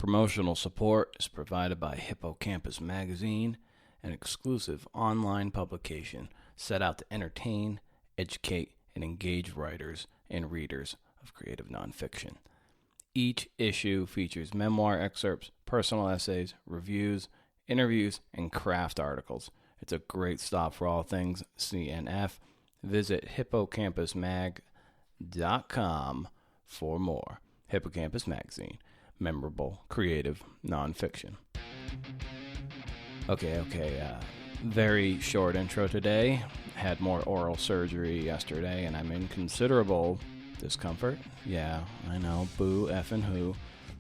Promotional support is provided by Hippocampus Magazine, an exclusive online publication set out to entertain, educate, and engage writers and readers of creative nonfiction. Each issue features memoir excerpts, personal essays, reviews, interviews, and craft articles. It's a great stop for all things CNF. Visit hippocampusmag.com for more. Hippocampus Magazine. Memorable, creative, nonfiction. Okay. Very short intro today. Had more oral surgery yesterday, and I'm in considerable discomfort. Yeah, I know. Boo, effing who.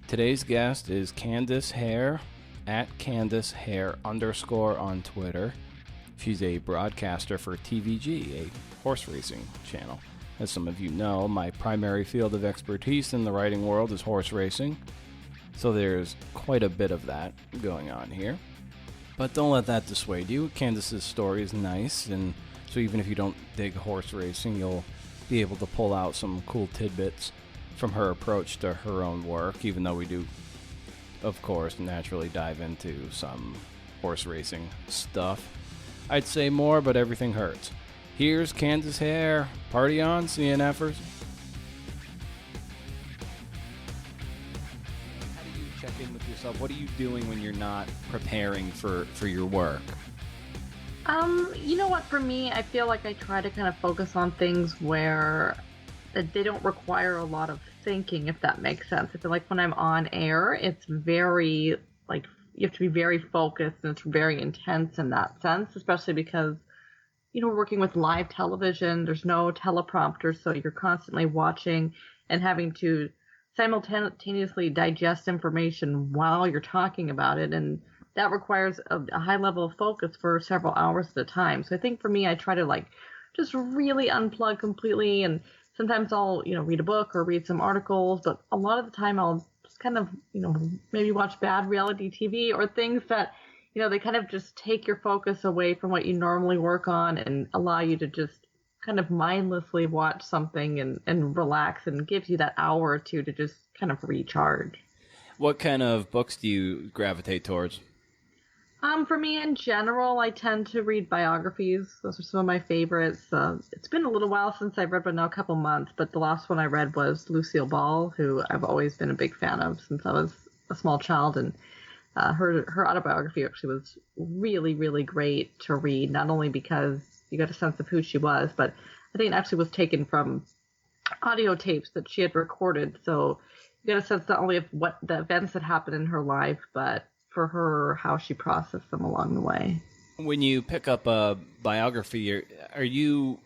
Today's guest is Candice Hare, at Candice Hare _ on Twitter. She's a broadcaster for TVG, a horse racing channel. As some of you know, my primary field of expertise in the writing world is horse racing, so there's quite a bit of that going on here. But don't let that dissuade you. Candice's story is nice, and so even if you don't dig horse racing, you'll be able to pull out some cool tidbits from her approach to her own work, even though we do, of course, naturally dive into some horse racing stuff. I'd say more, but everything hurts. Here's Candice Hare. Party on, CNFers. How do you check in with yourself? What are you doing when you're not preparing for your work? You know what, for me, I feel like I try to kind of focus on things where they don't require a lot of thinking, if that makes sense. I feel like when I'm on air, it's very, like, you have to be very focused, and it's very intense in that sense, especially because, you know, we're working with live television. There's no teleprompter, so you're constantly watching and having to simultaneously digest information while you're talking about it, and that requires a high level of focus for several hours at a time. So I think for me, I try to just really unplug completely, and sometimes I'll, read a book or read some articles, but a lot of the time I'll just kind of, maybe watch bad reality TV or things that, they kind of just take your focus away from what you normally work on and allow you to just kind of mindlessly watch something and relax, and gives you that hour or two to just kind of recharge. What kind of books do you gravitate towards? For me, in general, I tend to read biographies. Those are some of my favorites. It's been a little while since I've read one, now a couple months, but the last one I read was Lucille Ball, who I've always been a big fan of since I was a small child, and her autobiography actually was really, really great to read, not only because you got a sense of who she was, but I think it actually was taken from audio tapes that she had recorded, so you get a sense not only of what the events that happened in her life, but for her, how she processed them along the way. When you pick up a biography, are you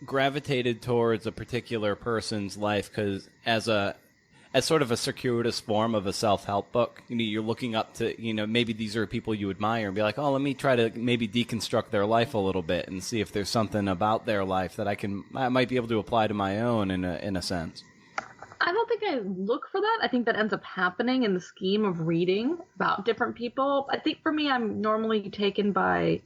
gravitated towards a particular person's life because as sort of a circuitous form of a self-help book? You're looking up to, maybe these are people you admire and be like, oh, let me try to maybe deconstruct their life a little bit and see if there's something about their life that I might be able to apply to my own in a sense. I don't think I look for that. I think that ends up happening in the scheme of reading about different people. I think for me, I'm normally taken by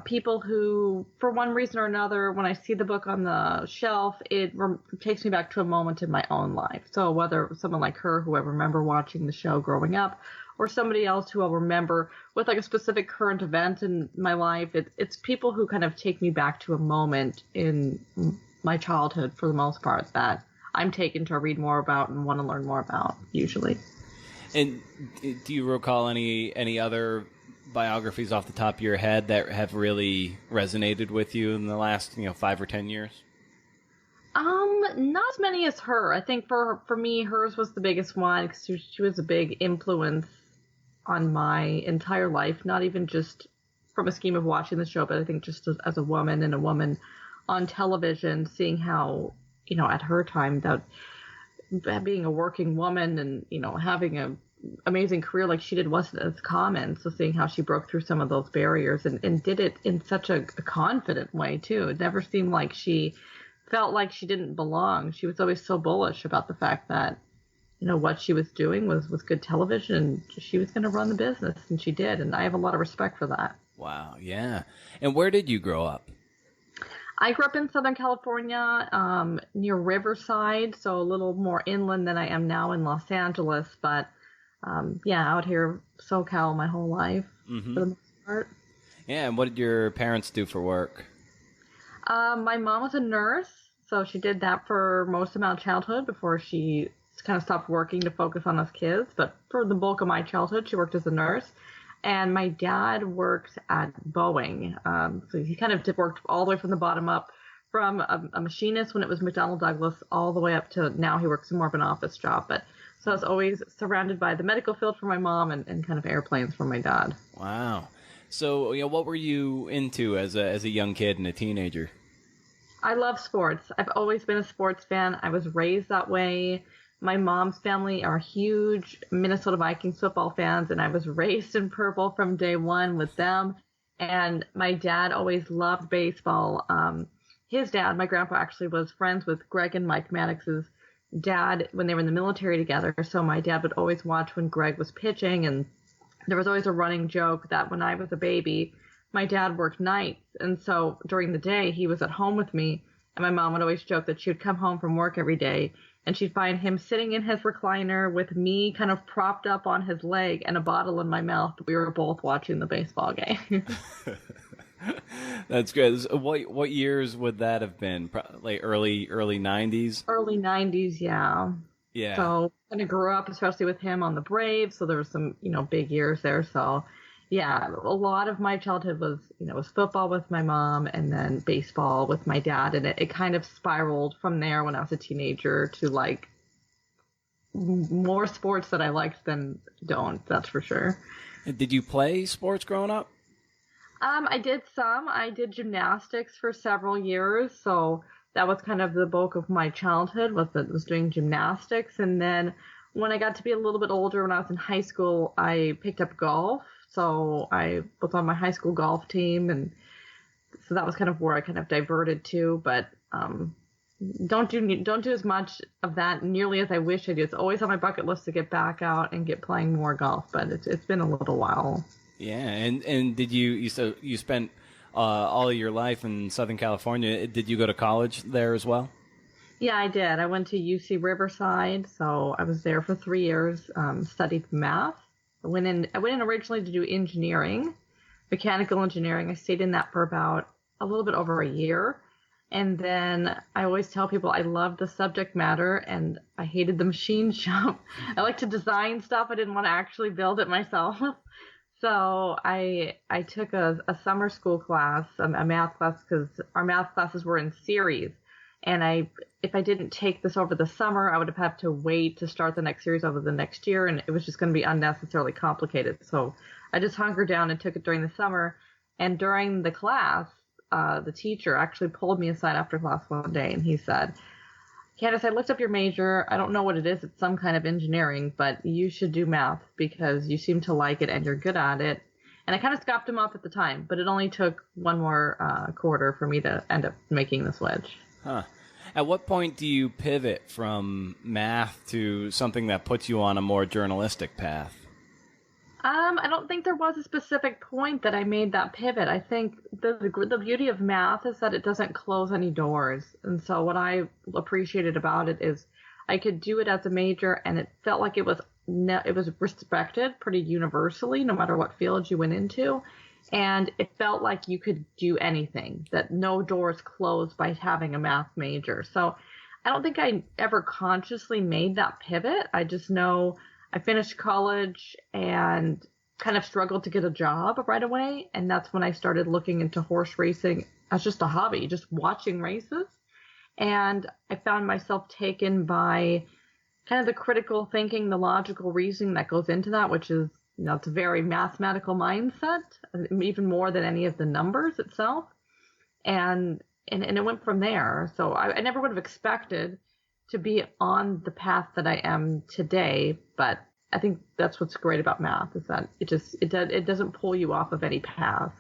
people who, for one reason or another, when I see the book on the shelf, it takes me back to a moment in my own life. So whether someone like her, who I remember watching the show growing up, or somebody else who I'll remember with like a specific current event in my life, it's people who kind of take me back to a moment in my childhood, for the most part, that I'm taken to read more about and want to learn more about, usually. And do you recall any other biographies off the top of your head that have really resonated with you in the last 5 or 10 years? Not as many as her. I think for me, hers was the biggest one because she was a big influence on my entire life, not even just from a scheme of watching the show, but I think just as a woman and a woman on television, seeing how, at her time, that being a working woman and, having a amazing career like she did wasn't as common. So seeing how she broke through some of those barriers and did it in such a confident way too. It never seemed like she felt like she didn't belong. She was always so bullish about the fact that, what she was doing was good television. She was going to run the business, and she did. And I have a lot of respect for that. Wow. Yeah. And where did you grow up? I grew up in Southern California, near Riverside, so a little more inland than I am now in Los Angeles. But out here SoCal my whole life Mm-hmm. for the most part. Yeah, and what did your parents do for work? My mom was a nurse, so she did that for most of my childhood before she kind of stopped working to focus on us kids. But for the bulk of my childhood, she worked as a nurse. And my dad worked at Boeing. So he kind of worked all the way from the bottom up, from a machinist when it was McDonnell Douglas, all the way up to now he works in more of an office job. But so I was always surrounded by the medical field for my mom and kind of airplanes for my dad. Wow. So, what were you into as a young kid and a teenager? I love sports. I've always been a sports fan. I was raised that way. My mom's family are huge Minnesota Vikings football fans, and I was raised in purple from day one with them. And my dad always loved baseball. His dad, my grandpa, actually was friends with Greg and Mike Maddox's dad when they were in the military together. So my dad would always watch when Greg was pitching, and there was always a running joke that when I was a baby, my dad worked nights. And so during the day, he was at home with me. And my mom would always joke that she would come home from work every day and she'd find him sitting in his recliner with me kind of propped up on his leg and a bottle in my mouth. We were both watching the baseball game. That's good. What years would that have been? Like early 90s? Early 90s, yeah. Yeah. So kind of grew up, especially with him on the Braves. So there was some, big years there. So yeah, a lot of my childhood was football with my mom and then baseball with my dad. And it kind of spiraled from there when I was a teenager to like more sports that I liked than don't. That's for sure. Did you play sports growing up? I did some. I did gymnastics for several years. So that was kind of the bulk of my childhood was doing gymnastics. And then when I got to be a little bit older, when I was in high school, I picked up golf. So I was on my high school golf team, and so that was kind of where I kind of diverted to. But don't do as much of that nearly as I wish I did. It's always on my bucket list to get back out and get playing more golf, but it's been a little while. Yeah, and did you spent all of your life in Southern California? Did you go to college there as well? Yeah, I did. I went to UC Riverside, so I was there for 3 years. Studied math. I went in originally to do engineering, mechanical engineering. I stayed in that for about a little bit over a year. And then I always tell people I loved the subject matter and I hated the machine shop. I like to design stuff. I didn't want to actually build it myself. So I took a summer school class, a math class, because our math classes were in series. And if I didn't take this over the summer, I would have had to wait to start the next series over the next year, and it was just going to be unnecessarily complicated. So I just hunkered down and took it during the summer. And during the class, the teacher actually pulled me aside after class one day, and he said, "Candice, I looked up your major. I don't know what it is. It's some kind of engineering, but you should do math because you seem to like it and you're good at it." And I kind of scoffed him off at the time, but it only took one more quarter for me to end up making the switch. Huh. At what point do you pivot from math to something that puts you on a more journalistic path? I don't think there was a specific point that I made that pivot. I think the beauty of math is that it doesn't close any doors. And so what I appreciated about it is I could do it as a major and it felt like it was respected pretty universally, no matter what field you went into. And it felt like you could do anything, that no doors closed by having a math major. So I don't think I ever consciously made that pivot. I just know I finished college and kind of struggled to get a job right away. And that's when I started looking into horse racing as just a hobby, just watching races. And I found myself taken by kind of the critical thinking, the logical reasoning that goes into that, which is, it's a very mathematical mindset, even more than any of the numbers itself. And it went from there. So I never would have expected to be on the path that I am today. But I think that's what's great about math is that it doesn't pull you off of any path.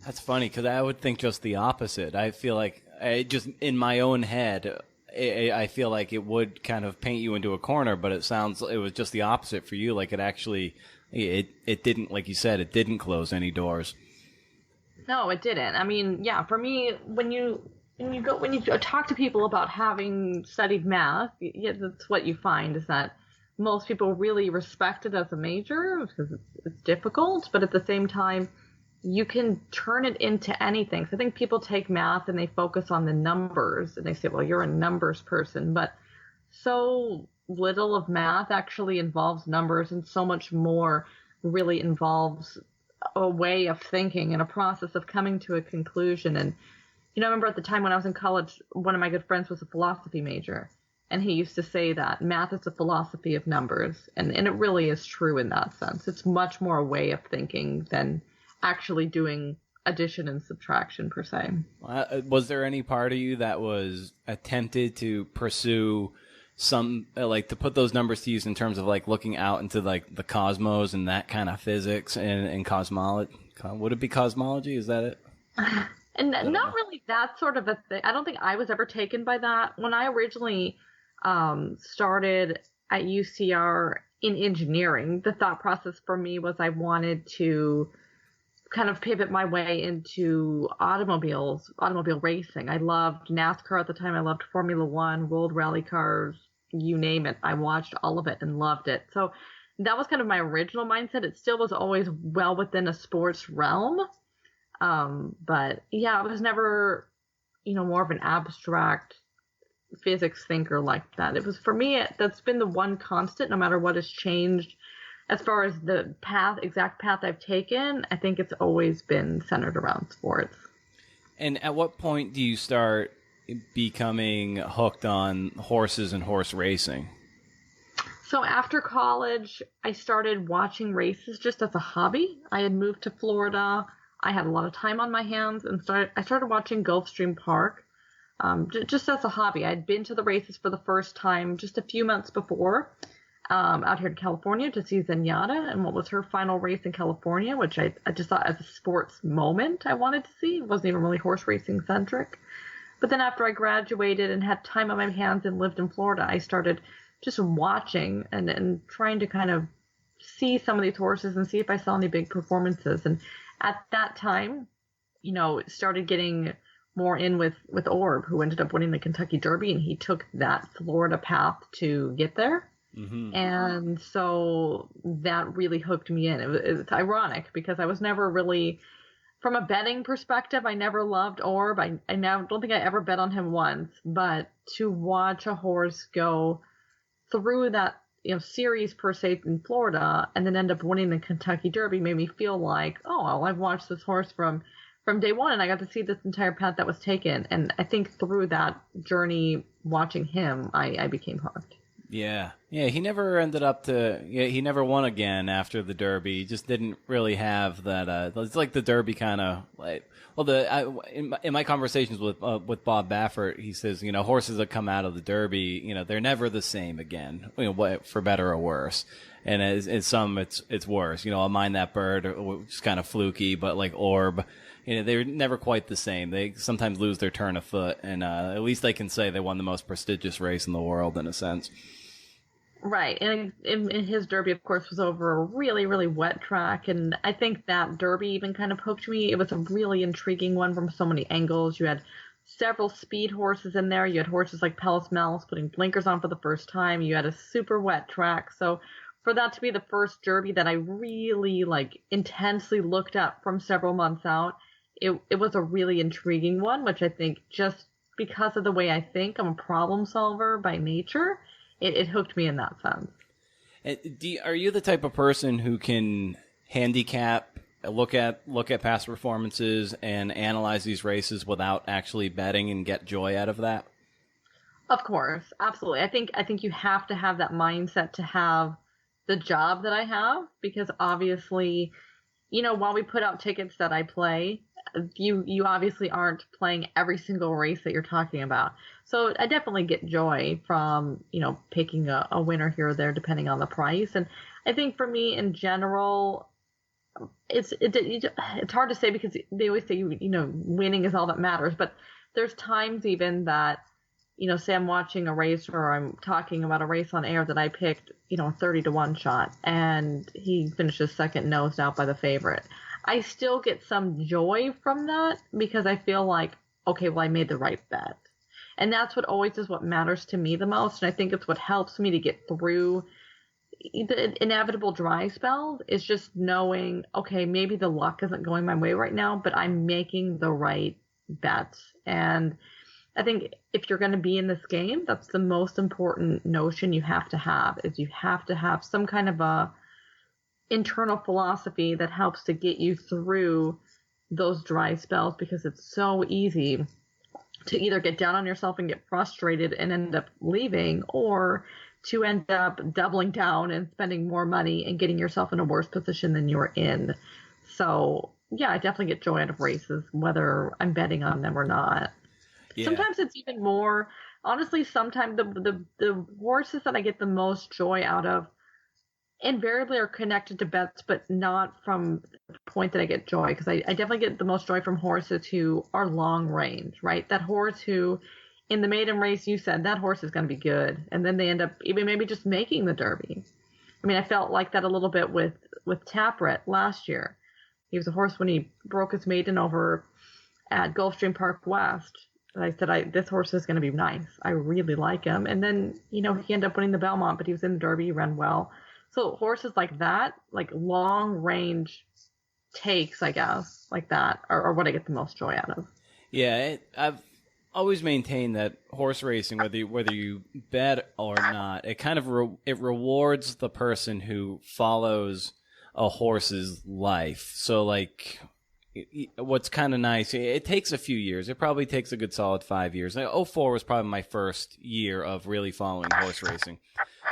That's funny because I would think just the opposite. I feel like in my own head, I feel like it would kind of paint you into a corner, but it was just the opposite for you. Like it didn't, like you said, it didn't close any doors. No, it didn't. I mean, yeah, for me, when you talk to people about having studied math, that's what you find is that most people really respect it as a major because it's difficult, but at the same time, you can turn it into anything. So I think people take math and they focus on the numbers and they say, well, you're a numbers person, but so little of math actually involves numbers and so much more really involves a way of thinking and a process of coming to a conclusion. And, I remember at the time when I was in college, one of my good friends was a philosophy major. And he used to say that math is a philosophy of numbers. And it really is true in that sense. It's much more a way of thinking than actually doing addition and subtraction per se. Was there any part of you that was attempted to pursue some, like, to put those numbers to use in terms of, like, looking out into, like, the cosmos and that kind of physics and cosmology? Would it be cosmology? Is that it? And not really that sort of a thing. I don't think I was ever taken by that. When I originally started at UCR in engineering, the thought process for me was I wanted to kind of pivot my way into automobile racing. I loved NASCAR at the time. I loved Formula One, World Rally Cars, you name it. I watched all of it and loved it. So that was kind of my original mindset. It still was always well within a sports realm. But yeah, I was never, more of an abstract physics thinker like that. It was, for me, that's been the one constant, no matter what has changed. As far as the exact path I've taken, I think it's always been centered around sports. And at what point do you start becoming hooked on horses and horse racing? So after college, I started watching races just as a hobby. I had moved to Florida. I had a lot of time on my hands and I started watching Gulfstream Park just as a hobby. I'd been to the races for the first time just a few months before out here in California to see Zenyatta and what was her final race in California, which I just thought as a sports moment I wanted to see. It wasn't even really horse racing centric. But then after I graduated and had time on my hands and lived in Florida, I started just watching and trying to kind of see some of these horses and see if I saw any big performances. And at that time, started getting more in with Orb, who ended up winning the Kentucky Derby, and he took that Florida path to get there. Mm-hmm. And so that really hooked me in. It's ironic because I was never really, from a betting perspective, I never loved Orb. I now don't think I ever bet on him once, but to watch a horse go through that series per se in Florida and then end up winning the Kentucky Derby made me feel like, oh, well, I've watched this horse from day one and I got to see this entire path that was taken. And I think through that journey watching him, I became hooked. Yeah. He never he never won again after the Derby. He just didn't really have that. It's like the Derby kind of like. Well, in my conversations with Bob Baffert, he says, horses that come out of the Derby, they're never the same again, for better or worse. And as some, it's worse. I'll Mind That Bird, which is kind of fluky, but like Orb, they're never quite the same. They sometimes lose their turn of foot, and at least they can say they won the most prestigious race in the world, in a sense. Right, and in his Derby, of course, was over a really, really wet track, and I think that Derby even kind of hooked me. It was a really intriguing one from so many angles. You had several speed horses in there. You had horses like Palace Malice putting blinkers on for the first time. You had a super wet track. So for that to be the first Derby that I really intensely looked at from several months out, it was a really intriguing one, which I think just because of the way I think, I'm a problem solver by nature. It hooked me in that sense. Are you the type of person who can handicap, look at past performances, and analyze these races without actually betting and get joy out of that? Of course, absolutely. I think you have to have that mindset to have the job that I have, because obviously, while we put out tickets that I play, you obviously aren't playing every single race that you're talking about. So I definitely get joy from, picking a winner here or there depending on the price. And I think for me in general, it's hard to say because they always say, winning is all that matters. But there's times even that, say I'm watching a race or I'm talking about a race on air that I picked, a 30-1 shot and he finishes second nosed out by the favorite. I still get some joy from that because I feel like, okay, well, I made the right bet. And that's what always is what matters to me the most. And I think it's what helps me to get through the inevitable dry spells is just knowing, okay, maybe the luck isn't going my way right now, but I'm making the right bets. And I think if you're going to be in this game, that's the most important notion you have to have, is you have to have some kind of a internal philosophy that helps to get you through those dry spells, because it's so easy to either get down on yourself and get frustrated and end up leaving, or to end up doubling down and spending more money and getting yourself in a worse position than you're in. So yeah, I definitely get joy out of races, whether I'm betting on them or not. Yeah. Sometimes it's even more, honestly, sometimes the horses that I get the most joy out of invariably are connected to bets, but not from the point that I get joy, because I definitely get the most joy from horses who are long range, right? That horse who, in the maiden race, you said that horse is going to be good, and then they end up even maybe just making the Derby. I mean, I felt like that a little bit with Tapret last year. He was a horse when he broke his maiden over at Gulfstream Park West. And I said, this horse is going to be nice. I really like him. And then, he ended up winning the Belmont, but he was in the Derby, he ran well. So horses like that, like long range takes, I guess, like that, are what I get the most joy out of. Yeah, I've always maintained that horse racing, whether you bet or not, it kind of it rewards the person who follows a horse's life. So like, what's kind of nice, it takes a few years. It probably takes a good solid 5 years. 2004 was probably my first year of really following horse racing.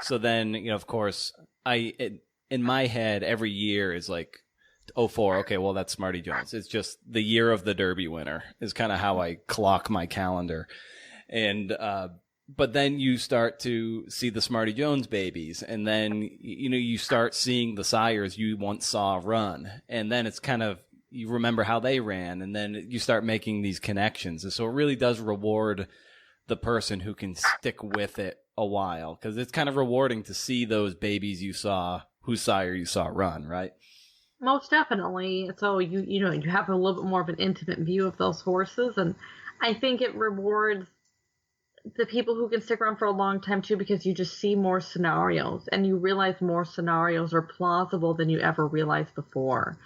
So then, of course, in my head, every year is like 2004. Okay, well, that's Smarty Jones. It's just the year of the Derby winner is kind of how I clock my calendar. And, but then you start to see the Smarty Jones babies, and then, you start seeing the sires you once saw run. And then it's kind of, you remember how they ran, and then you start making these connections. And so it really does reward the person who can stick with it a while, because it's kind of rewarding to see those babies you saw, whose sire you saw run, right? Most definitely. So you have a little bit more of an intimate view of those horses, and I think it rewards the people who can stick around for a long time too, because you just see more scenarios, and you realize more scenarios are plausible than you ever realized before.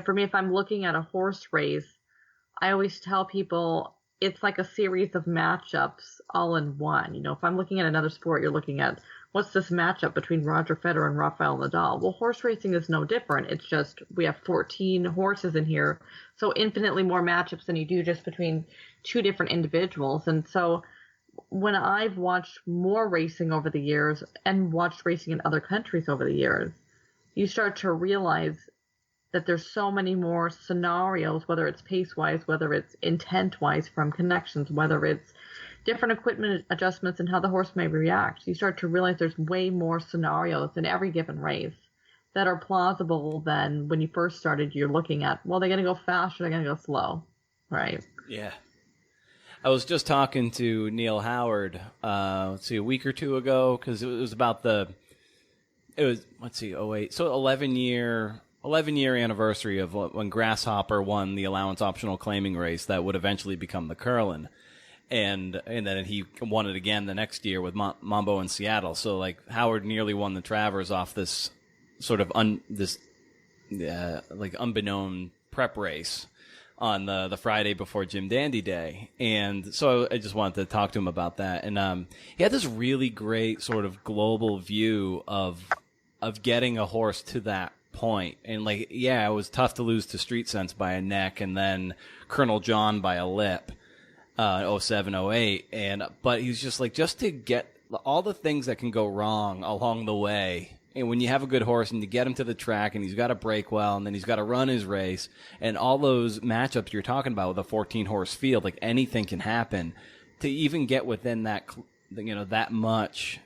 For me, if I'm looking at a horse race, I always tell people it's like a series of matchups all in one. If I'm looking at another sport, you're looking at, what's this matchup between Roger Federer and Rafael Nadal? Well, horse racing is no different. It's just we have 14 horses in here, so infinitely more matchups than you do just between two different individuals. And so when I've watched more racing over the years and watched racing in other countries over the years, you start to realize that there's so many more scenarios, whether it's pace-wise, whether it's intent-wise from connections, whether it's different equipment adjustments and how the horse may react. You start to realize there's way more scenarios in every given race that are plausible than when you first started. You're looking at, well, they're going to go fast or they're going to go slow, right? Yeah. I was just talking to Neil Howard, a week or two ago, because it was about '08, so 11-year anniversary of when Grasshopper won the allowance optional claiming race that would eventually become the Curlin. And then he won it again the next year with Mambo in Seattle. So like Howard nearly won the Travers off this sort of unbeknown prep race on the Friday before Jim Dandy Day. And so I just wanted to talk to him about that. And he had this really great sort of global view of getting a horse to that point. And like, yeah, it was tough to lose to Street Sense by a neck and then Colonel John by a lip. 07, 08, but he's just like, just to get all the things that can go wrong along the way. And when you have a good horse and you get him to the track and he's got to break well and then he's got to run his race and all those matchups you're talking about with a 14 horse field, like anything can happen. To even get within that, that much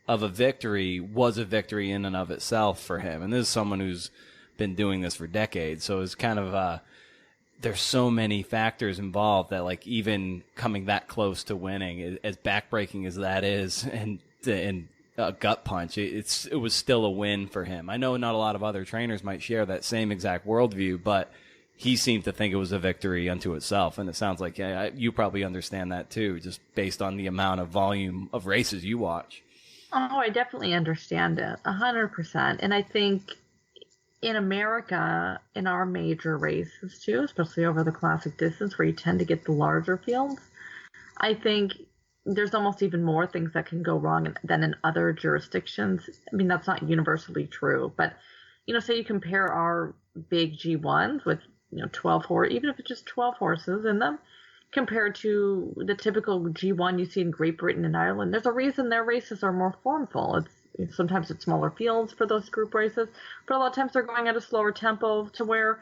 of a victory was a victory in and of itself for him. And this is someone who's been doing this for decades. So it's kind of, there's so many factors involved that like even coming that close to winning, as backbreaking as that is, and a gut punch, it was still a win for him. I know not a lot of other trainers might share that same exact worldview, but he seemed to think it was a victory unto itself. And it sounds like you probably understand that too, just based on the amount of volume of races you watch. Oh, I definitely understand it, 100%. And I think in America, in our major races too, especially over the classic distance where you tend to get the larger fields, I think there's almost even more things that can go wrong than in other jurisdictions. I mean, that's not universally true, but say you compare our big G1s with 12 horse, even if it's just 12 horses in them, compared to the typical G1 you see in Great Britain and Ireland. There's a reason their races are more formful. Sometimes it's smaller fields for those group races, but a lot of times they're going at a slower tempo to where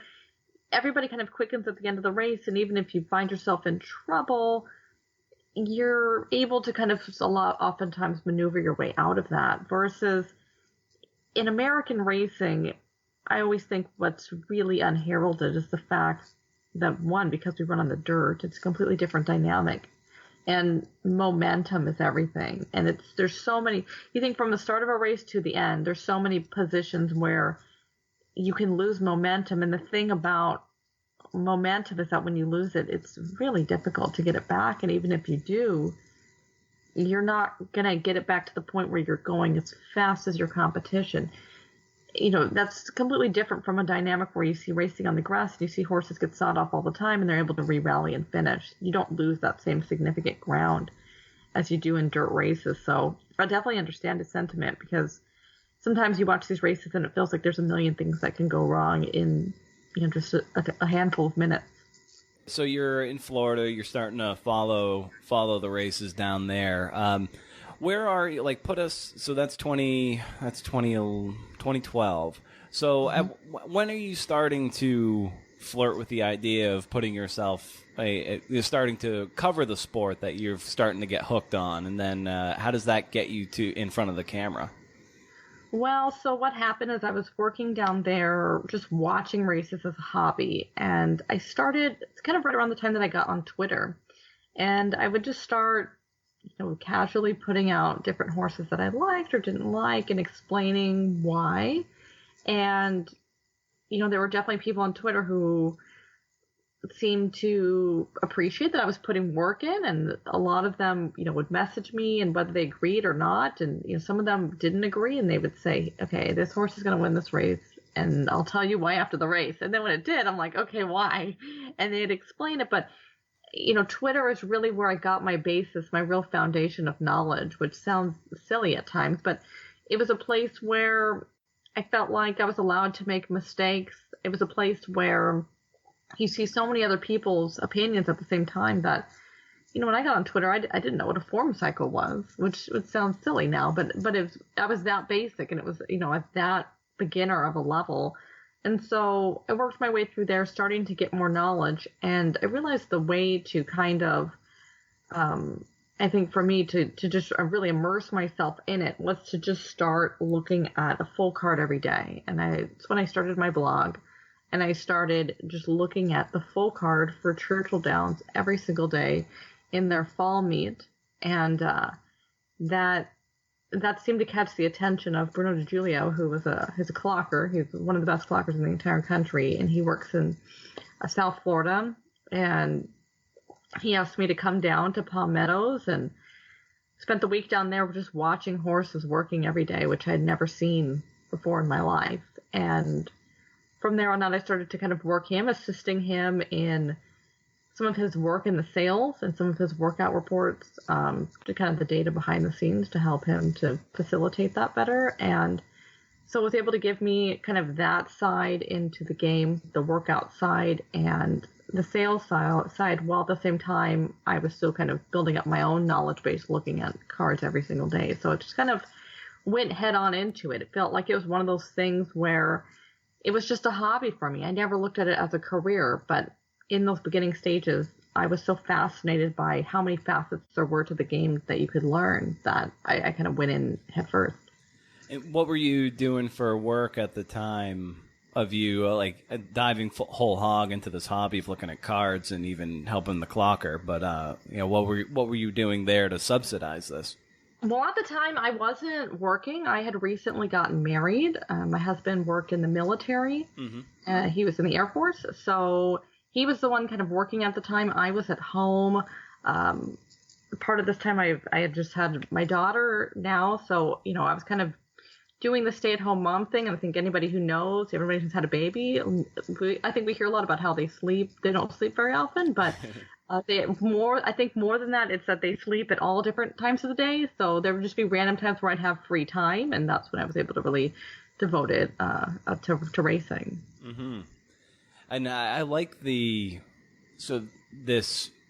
everybody kind of quickens at the end of the race, and even if you find yourself in trouble, you're able to kind of oftentimes maneuver your way out of that. Versus in American racing, I always think what's really unheralded is the fact that, one, because we run on the dirt, it's a completely different dynamic. And momentum is everything. And there's so many, you think from the start of a race to the end, there's so many positions where you can lose momentum. And the thing about momentum is that when you lose it, it's really difficult to get it back. And even if you do, you're not going to get it back to the point where you're going as fast as your competition. That's completely different from a dynamic where you see racing on the grass and you see horses get sawed off all the time and they're able to re-rally and finish. You don't lose that same significant ground as you do in dirt races. So I definitely understand his sentiment, because sometimes you watch these races and it feels like there's a million things that can go wrong in just a handful of minutes. So you're in Florida, you're starting to follow the races down there. Where are you, put us, so that's 2012. So when are you starting to flirt with the idea of putting yourself, you're starting to cover the sport that you're starting to get hooked on? And then how does that get you in front of the camera? Well, so what happened is I was working down there just watching races as a hobby. And I started, it's kind of right around the time that I got on Twitter. And I would just start casually putting out different horses that I liked or didn't like and explaining why. And, there were definitely people on Twitter who seemed to appreciate that I was putting work in, and a lot of them, would message me, and whether they agreed or not. And, some of them didn't agree, and they would say, okay, this horse is going to win this race, and I'll tell you why after the race. And then when it did, I'm like, okay, why? And they'd explain it. But Twitter is really where I got my basis, my real foundation of knowledge, which sounds silly at times, but it was a place where I felt like I was allowed to make mistakes. It was a place where you see so many other people's opinions at the same time that, when I got on Twitter, I didn't know what a form cycle was, which would sound silly now, but I was that basic, and it was, at that beginner of a level. And so I worked my way through there, starting to get more knowledge. And I realized the way to kind of, I think for me to just really immerse myself in it was to just start looking at a full card every day. And it's when I started my blog, and I started just looking at the full card for Churchill Downs every single day in their fall meet. And that seemed to catch the attention of Bruno DiGiulio, who he's a clocker. He's one of the best clockers in the entire country, and he works in South Florida. And he asked me to come down to Palm Meadows and spent the week down there just watching horses working every day, which I had never seen before in my life. And from there on out, I started to kind of work him, assisting him in some of his work in the sales and some of his workout reports, to kind of the data behind the scenes to help him to facilitate that better. And so it was able to give me kind of that side into the game, the workout side and the sales side, while at the same time I was still kind of building up my own knowledge base, looking at cards every single day. So it just kind of went head on into it. It felt like it was one of those things where it was just a hobby for me. I never looked at it as a career, but in those beginning stages, I was so fascinated by how many facets there were to the game that you could learn that I kind of went in head first. And what were you doing for work at the time of you diving whole hog into this hobby of looking at cards and even helping the clocker? But what were you doing there to subsidize this? Well, at the time, I wasn't working. I had recently gotten married. My husband worked in the military. Mm-hmm. He was in the Air Force, so he was the one kind of working at the time. I was at home. part of this time I had just had my daughter now, so I was kind of doing the stay-at-home mom thing, and I think anybody who knows, everybody who's had a baby, I think we hear a lot about how they sleep. They don't sleep very often, but I think more than that, it's that they sleep at all different times of the day. So there would just be random times where I'd have free time, and that's when I was able to really devote it to racing. Mm-hmm. And I like this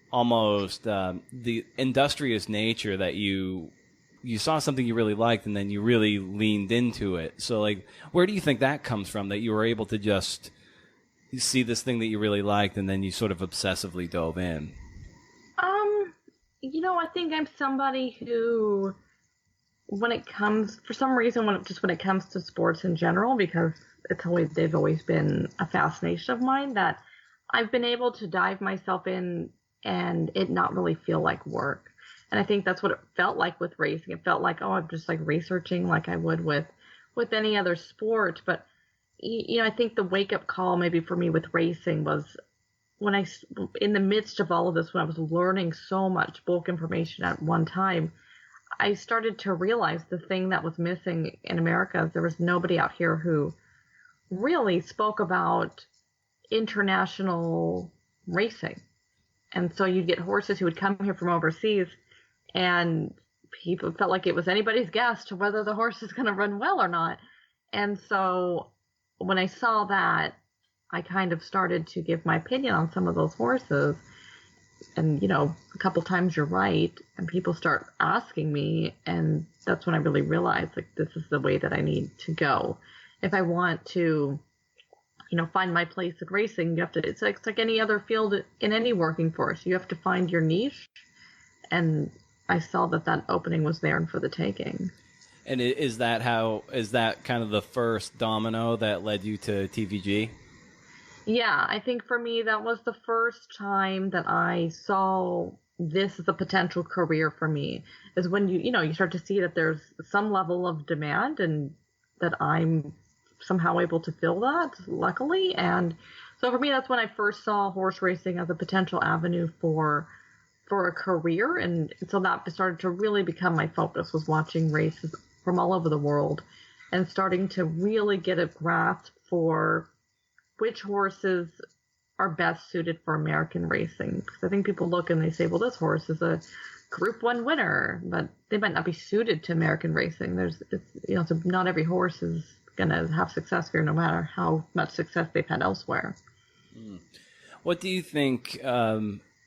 almost the industrious nature that you saw something you really liked and then you really leaned into it. So like, where do you think that comes from, that you were able to just see this thing that you really liked and then you sort of obsessively dove in? I think I'm somebody who, when it comes to sports in general, because they've always been a fascination of mine, that I've been able to dive myself in and it not really feel like work. And I think that's what it felt like with racing. It felt like, I'm just like researching like I would with any other sport. But, I think the wake up call maybe for me with racing was when in the midst of all of this, when I was learning so much bulk information at one time, I started to realize the thing that was missing in America is there was nobody out here who really spoke about international racing. And so you'd get horses who would come here from overseas, and people felt like it was anybody's guess to whether the horse is going to run well or not. And so when I saw that, I kind of started to give my opinion on some of those horses. And, a couple times you're right, and people start asking me, and that's when I really realized, like, this is the way that I need to go. If I want to, find my place in racing, you have to, it's like any other field in any working force. You have to find your niche. And I saw that opening was there and for the taking. And is that kind of the first domino that led you to TVG? Yeah, I think for me, that was the first time that I saw this as a potential career for me, is when you start to see that there's some level of demand and that I'm somehow able to fill that, luckily. And so for me, that's when I first saw horse racing as a potential avenue for a career. And so that started to really become my focus, was watching races from all over the world and starting to really get a grasp for which horses are best suited for American racing. Because I think people look and they say, well, this horse is a Group 1 winner, but they might not be suited to American racing. So not every horse is going to have success here, no matter how much success they've had elsewhere. What do you think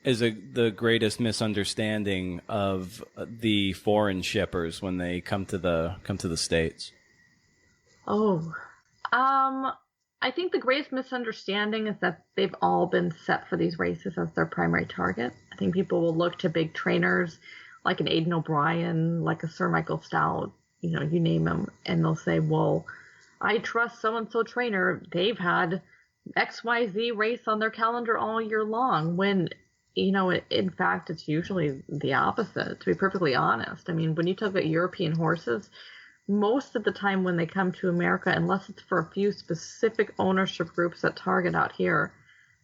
is the greatest misunderstanding of the foreign shippers when they come to the States? I think the greatest misunderstanding is that they've all been set for these races as their primary target. I think people will look to big trainers like an Aidan O'Brien, like a Sir Michael Stout, you name them, and they'll say, well, I trust so-and-so trainer. They've had XYZ race on their calendar all year long, when, in fact, it's usually the opposite, to be perfectly honest. I mean, when you talk about European horses, most of the time when they come to America, unless it's for a few specific ownership groups that target out here,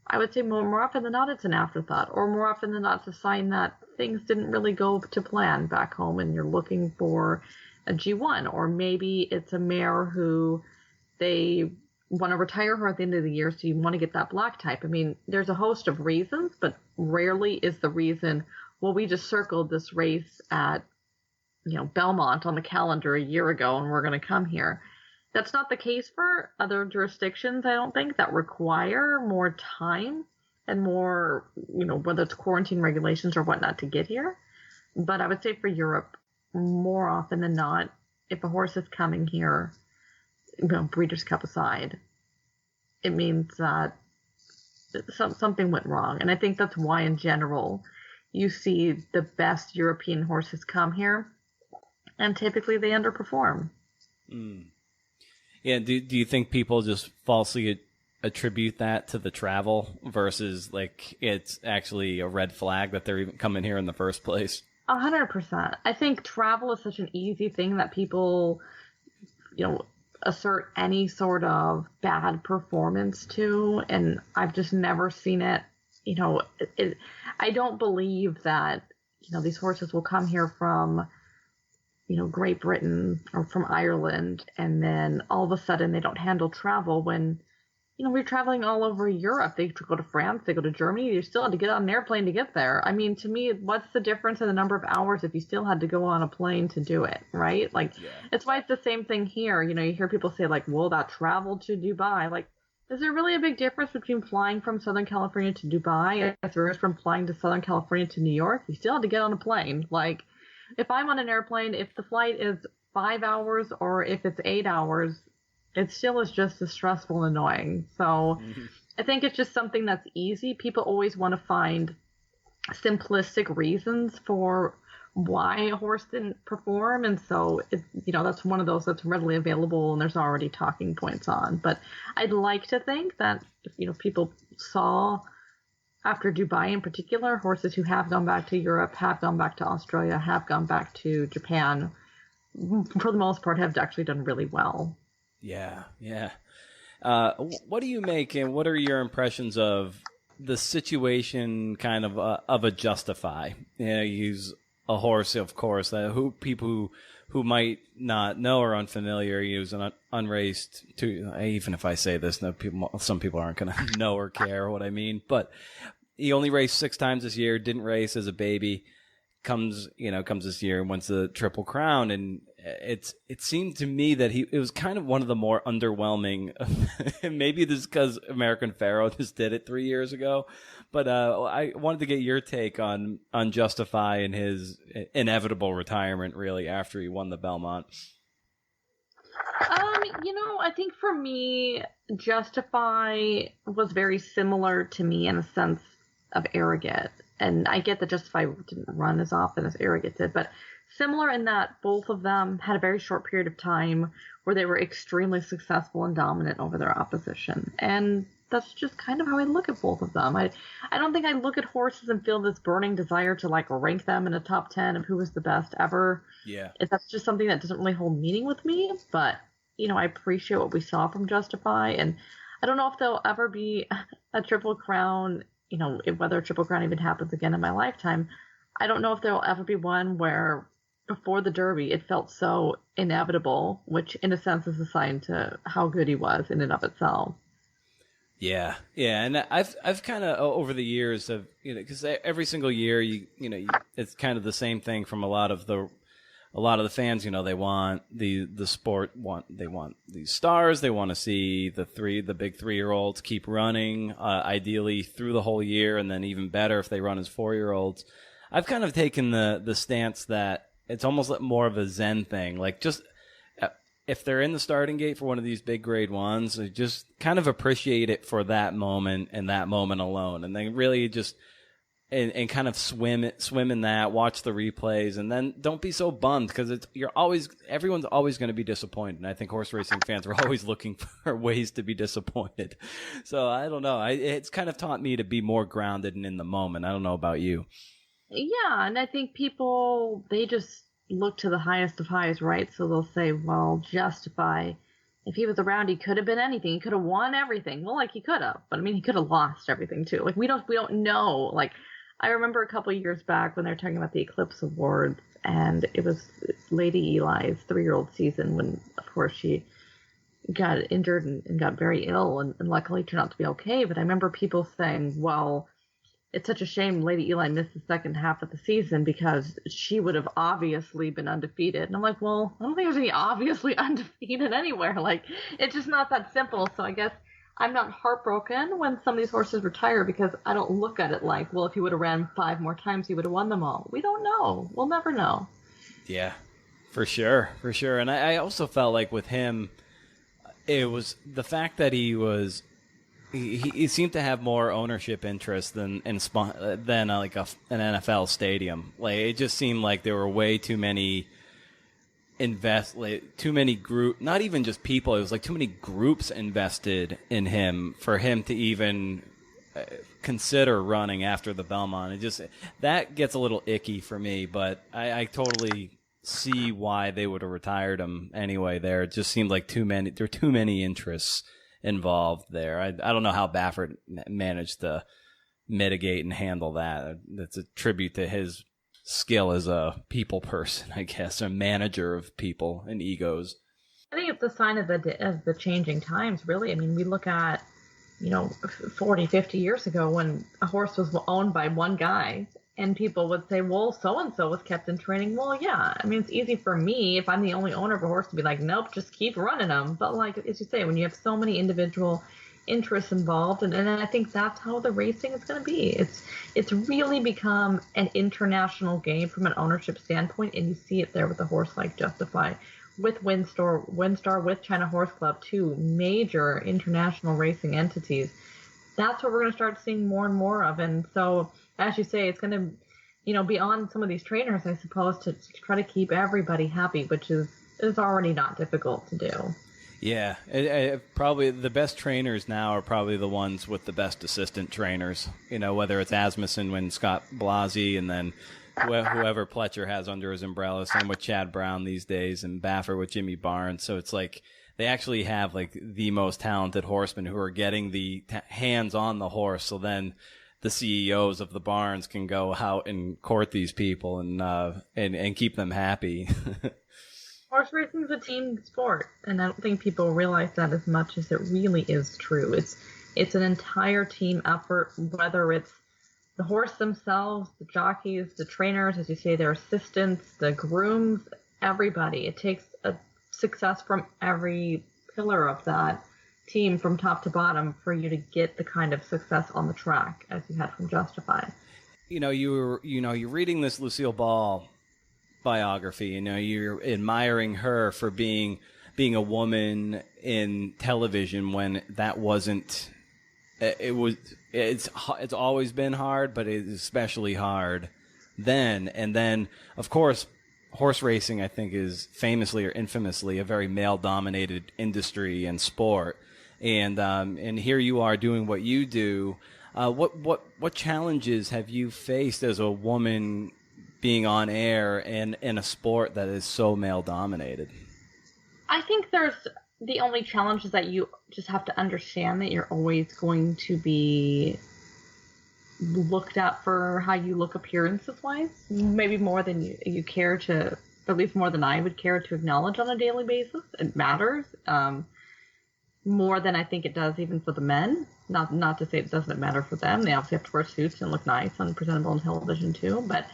I would say more often than not, it's an afterthought, or more often than not, it's a sign that things didn't really go to plan back home and you're looking for a G1, or maybe it's a mare who they want to retire her at the end of the year, so you want to get that black type. I mean, there's a host of reasons, but rarely is the reason, well, we just circled this race at Belmont on the calendar a year ago, and we're going to come here. That's not the case for other jurisdictions, I don't think, that require more time and more, whether it's quarantine regulations or whatnot to get here. But I would say for Europe, more often than not, if a horse is coming here, Breeders' Cup aside, it means that something went wrong. And I think that's why, in general, you see the best European horses come here, and typically they underperform. Yeah, do you think people just falsely attribute that to the travel versus like it's actually a red flag that they're even coming here in the first place? 100%. I think travel is such an easy thing that people, assert any sort of bad performance to, and I've just never seen it. I don't believe that these horses will come here from, Great Britain or from Ireland, and then all of a sudden they don't handle travel when, we're traveling all over Europe. They go to France, they go to Germany. You still had to get on an airplane to get there. I mean, to me, what's the difference in the number of hours if you still had to go on a plane to do it, right? Like, It's why it's the same thing here. You hear people say, like, well, that travel to Dubai. Like, is there really a big difference between flying from Southern California to Dubai as there is from flying to Southern California to New York? You still had to get on a plane. Like, if I'm on an airplane, if the flight is 5 hours or if it's 8 hours, it still is just as stressful and annoying. So I think it's just something that's easy. People always want to find simplistic reasons for why a horse didn't perform. And so, that's one of those that's readily available and there's already talking points on. But I'd like to think that, people saw after Dubai in particular, horses who have gone back to Europe, have gone back to Australia, have gone back to Japan, for the most part, have actually done really well. Yeah. What do you make, and what are your impressions of the situation kind of a Justify? You use a horse, of course, people who might not know or unfamiliar use an unraced, even if I say this, some people aren't going to know or care what I mean, but he only raced 6 times this year, didn't race as a baby, comes this year and wins the Triple Crown, and it seemed to me that it was kind of one of the more underwhelming. Maybe this is because American Pharoah just did it 3 years ago, but I wanted to get your take on Justify and his inevitable retirement, really, after he won the Belmont. I think for me, Justify was very similar to me in a sense of Arrogate. And I get that Justify didn't run as often as Arrogate did, but similar in that both of them had a very short period of time where they were extremely successful and dominant over their opposition. And that's just kind of how I look at both of them. I don't think I look at horses and feel this burning desire to like rank them in a top 10 of who was the best ever. Yeah. That's just something that doesn't really hold meaning with me, but I appreciate what we saw from Justify, and I don't know if there'll ever be a Triple Crown, whether a Triple Crown even happens again in my lifetime. I don't know if there'll ever be one where before the Derby it felt so inevitable, which in a sense is a sign to how good he was in and of itself. Yeah, and I've kind of over the years of because every single year it's kind of the same thing from a lot of the fans. They want the sport, they want these stars, they want to see the big 3-year-olds keep running, ideally through the whole year, and then even better if they run as 4-year-olds. I've kind of taken the stance that it's almost more of a Zen thing, like just. If they're in the starting gate for one of these big grade ones, just kind of appreciate it for that moment and that moment alone. And then really just, and kind of swim in that, watch the replays, and then don't be so bummed because everyone's always going to be disappointed. And I think horse racing fans are always looking for ways to be disappointed. So I don't know. It's kind of taught me to be more grounded and in the moment. I don't know about you. Yeah. And I think people, they just look to the highest of highs, right? So they'll say, well, Justify, if he was around, he could have been anything. He could have won everything. Well, like he could have, but I mean, he could have lost everything too. Like we don't know. Like I remember a couple of years back when they were talking about the Eclipse Awards, and it was Lady Eli's 3-year-old season when, of course, she got injured and got very ill, and luckily turned out to be okay. But I remember people saying, well, it's such a shame Lady Eli missed the second half of the season because she would have obviously been undefeated. And I'm like, well, I don't think there's any obviously undefeated anywhere. Like, it's just not that simple. So I guess I'm not heartbroken when some of these horses retire because I don't look at it like, well, if he would have ran 5 more times, he would have won them all. We don't know. We'll never know. Yeah, for sure. And I also felt like with him, it was the fact that he seemed to have more onyership interest than like an NFL stadium. Like it just seemed like there were way too many not even just people. It was like too many groups invested in him for him to even consider running after the Belmont. That gets a little icky for me. But I totally see why they would have retired him anyway. It just seemed like there were too many interests involved there. I don't know how Baffert managed to mitigate and handle that. That's a tribute to his skill as a people person, I guess, a manager of people and egos. I think it's a sign of the changing times, really. I mean, we look at, 40, 50 years ago when a horse was owned by one guy, and people would say, well, so-and-so was kept in training. Well, yeah, I mean, it's easy for me, if I'm the only owner of a horse, to be like, nope, just keep running them. But like, as you say, when you have so many individual interests involved, and I think that's how the racing is going to be. It's really become an international game from an ownership standpoint, and you see it there with a horse like Justify, with Windstar, with China Horse Club, two major international racing entities. That's what we're going to start seeing more and more of. And so, as you say, it's going to, be on some of these trainers, I suppose, to try to keep everybody happy, which is already not difficult to do. Yeah, probably the best trainers now are probably the ones with the best assistant trainers. Whether it's Asmussen when Scott Blasi, and then whoever Pletcher has under his umbrella. Same with Chad Brown these days, and Baffer with Jimmy Barnes. So it's like they actually have like the most talented horsemen who are getting the hands on the horse. So then the CEOs of the barns can go out and court these people and keep them happy. Horse racing is a team sport, and I don't think people realize that as much as it really is true. It's an entire team effort, whether it's the horse themselves, the jockeys, the trainers, as you say, their assistants, the grooms, everybody. It takes a success from every pillar of that team from top to bottom for you to get the kind of success on the track as you had from Justify. You're reading this Lucille Ball biography. You're admiring her for being a woman in television when that wasn't. It's always been hard, but it's especially hard then. And then, of course, horse racing, I think, is famously or infamously a very male-dominated industry and sport. And here you are doing what you do. What challenges have you faced as a woman being on air in a sport that is so male-dominated? I think there's the only challenge is that you just have to understand that you're always going to be looked at for how you look appearances-wise, maybe more than you care to, at least more than I would care to acknowledge on a daily basis. It matters more than I think it does even for the men. Not to say it doesn't matter for them. They obviously have to wear suits and look nice and presentable on television too, but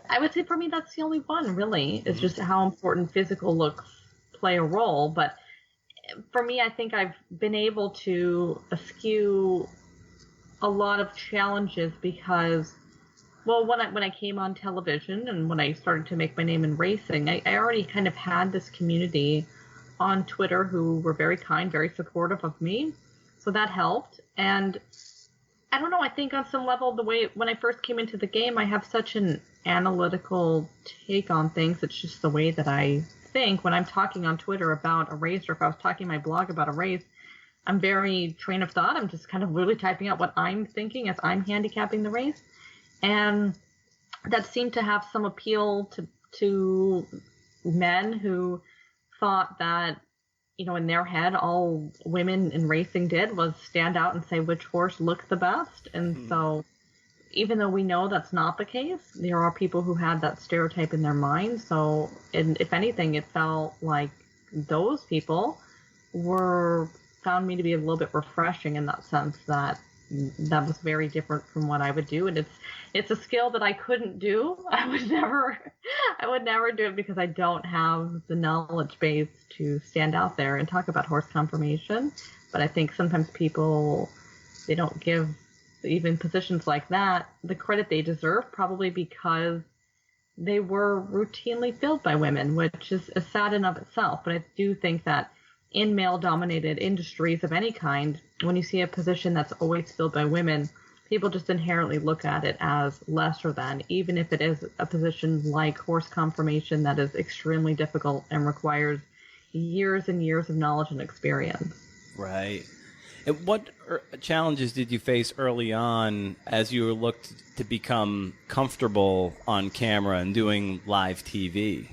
I would say for me that's the only one, really. It's just how important physical looks play a role. But for me, I think I've been able to eschew a lot of challenges because, well, when I came on television and when I started to make my name in racing, I already kind of had this community on Twitter who were very kind, very supportive of me. So that helped. And I don't know, I think on some level, the way when I first came into the game, I have such an analytical take on things. It's just the way that I think when I'm talking on Twitter about a race, or if I was talking in my blog about a race, I'm very train of thought. I'm just kind of literally typing out what I'm thinking as I'm handicapping the race. And that seemed to have some appeal to men who thought that, in their head, all women in racing did was stand out and say which horse looked the best. And so even though we know that's not the case, there are people who had that stereotype in their mind. So, if anything, it felt like those people found me to be a little bit refreshing in that sense that was very different from what I would do. And it's a skill that I couldn't do. I would never do it because I don't have the knowledge base to stand out there and talk about horse conformation. But I think sometimes people, they don't give even positions like that the credit they deserve, probably because they were routinely filled by women, which is sad in of itself. But I do think that in male-dominated industries of any kind, when you see a position that's always filled by women, people just inherently look at it as lesser than, even if it is a position like horse conformation that is extremely difficult and requires years and years of knowledge and experience. Right. And what challenges did you face early on as you looked to become comfortable on camera and doing live TV?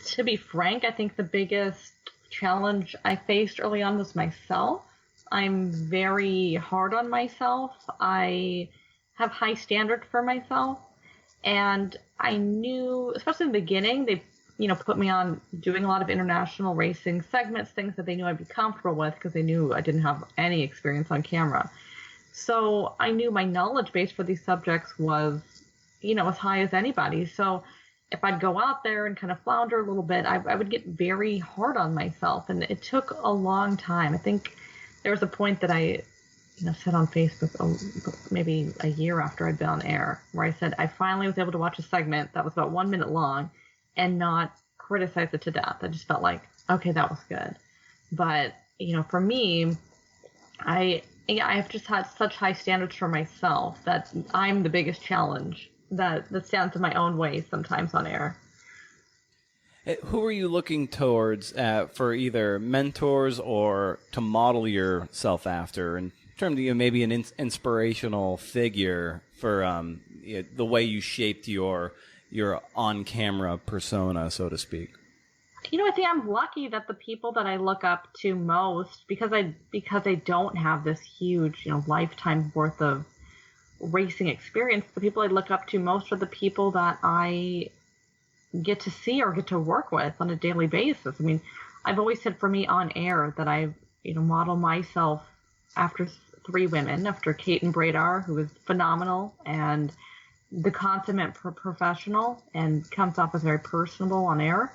To be frank, I think the biggest challenge I faced early on was myself. I'm very hard on myself. I have high standard for myself. And I knew, especially in the beginning, they, put me on doing a lot of international racing segments, things that they knew I'd be comfortable with because they knew I didn't have any experience on camera. So I knew my knowledge base for these subjects was, as high as anybody. So if I'd go out there and kind of flounder a little bit, I would get very hard on myself. And it took a long time. I think there was a point that I, said on Facebook maybe a year after I'd been on air, where I said I finally was able to watch a segment that was about 1 minute long and not criticize it to death. I just felt like, okay, that was good. But, for me, I have just had such high standards for myself that I'm the biggest challenge that stands in my own way sometimes on air. Who are you looking towards for either mentors or to model yourself after in terms of maybe an inspirational figure for the way you shaped your on-camera persona, so to speak? I think I'm lucky that the people that I look up to most, because I don't have this huge, lifetime worth of racing experience, the people I look up to most are the people that I get to see or get to work with on a daily basis. I mean, I've always said for me on air that I, model myself after three women, after Kate and Bradar, who is phenomenal and the consummate professional and comes off as very personable on air.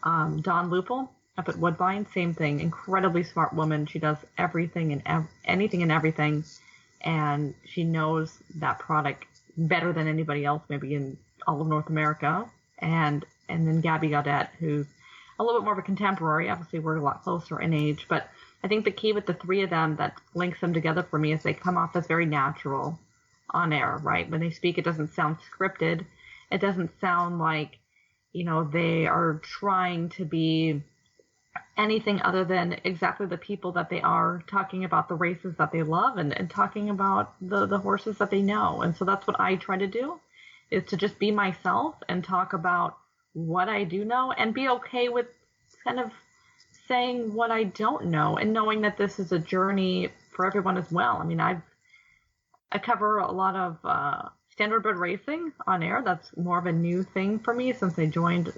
Dawn Lupel up at Woodbine, same thing, incredibly smart woman. She does everything and anything and everything, and she knows that product better than anybody else, maybe in all of North America. And then Gabby Gaudette, who's a little bit more of a contemporary. Obviously, we're a lot closer in age, but I think the key with the three of them that links them together for me is they come off as very natural on air, right? When they speak, it doesn't sound scripted. It doesn't sound like, they are trying to be anything other than exactly the people that they are, talking about the races that they love and talking about the horses that they know. And so that's what I try to do, is to just be myself and talk about what I do know and be okay with kind of saying what I don't know and knowing that this is a journey for everyone as well. I mean, I cover a lot of standardbred racing on air. That's more of a new thing for me since I joined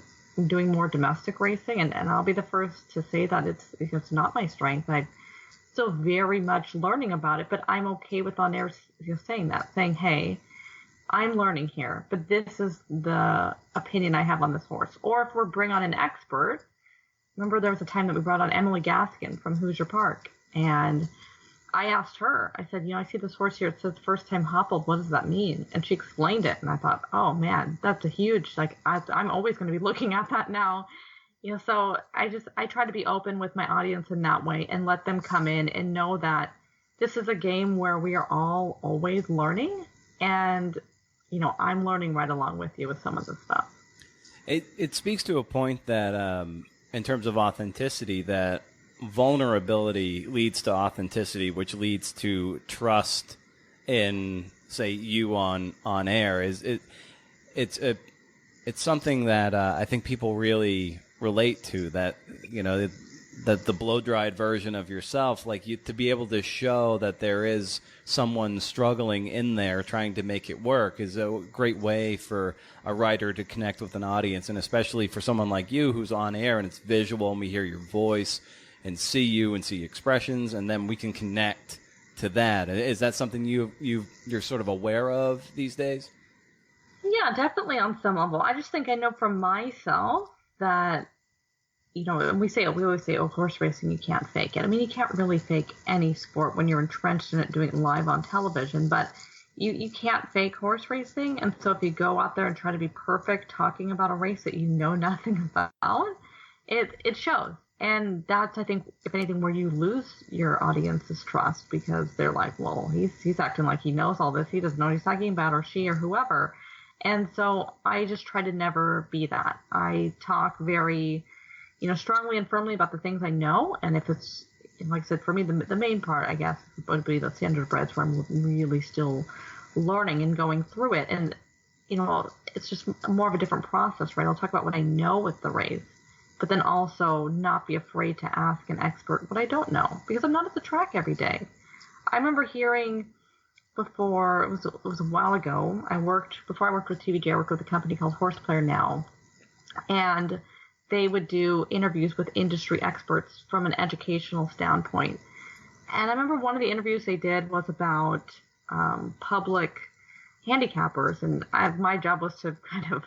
doing more domestic racing, and I'll be the first to say that it's not my strength. I'm still very much learning about it, but I'm okay with on air saying that, saying, hey, I'm learning here, but this is the opinion I have on this horse. Or if we bring on an expert, remember there was a time that we brought on Emily Gaskin from Hoosier Park, and I asked her, I said, I see this horse here. It says first time hoppled. What does that mean? And she explained it. And I thought, oh man, that's a huge, I'm always going to be looking at that now. So I try to be open with my audience in that way and let them come in and know that this is a game where we are all always learning. And, I'm learning right along with you with some of this stuff. It speaks to a point that in terms of authenticity, that vulnerability leads to authenticity, which leads to trust in, say, you on air. It's something that I think people really relate to, that that the blow dried version of yourself, to be able to show that there is someone struggling in there trying to make it work, is a great way for a writer to connect with an audience, and especially for someone like you who's on air and it's visual and we hear your voice and see you and see expressions, and then we can connect to that. Is that something you're sort of aware of these days? Yeah, definitely on some level. I just think I know from myself that, we always say, oh, horse racing, you can't fake it. I mean, you can't really fake any sport when you're entrenched in it, doing it live on television, but you can't fake horse racing. And so if you go out there and try to be perfect talking about a race that you know nothing about, it shows. And that's, I think, if anything, where you lose your audience's trust, because they're like, well, he's acting like he knows all this. He doesn't know what he's talking about, or she, or whoever. And so I just try to never be that. I talk very, strongly and firmly about the things I know. And if it's, like I said, for me, the main part, I guess, would be the standardbreds, where I'm really still learning and going through it. And, it's just more of a different process, right? I'll talk about what I know with the race, but then also not be afraid to ask an expert what I don't know, because I'm not at the track every day. I remember hearing before, it was a while ago. Before I worked with TVG, I worked with a company called Horseplayer Now. And they would do interviews with industry experts from an educational standpoint. And I remember one of the interviews they did was about public handicappers. And my job was to kind of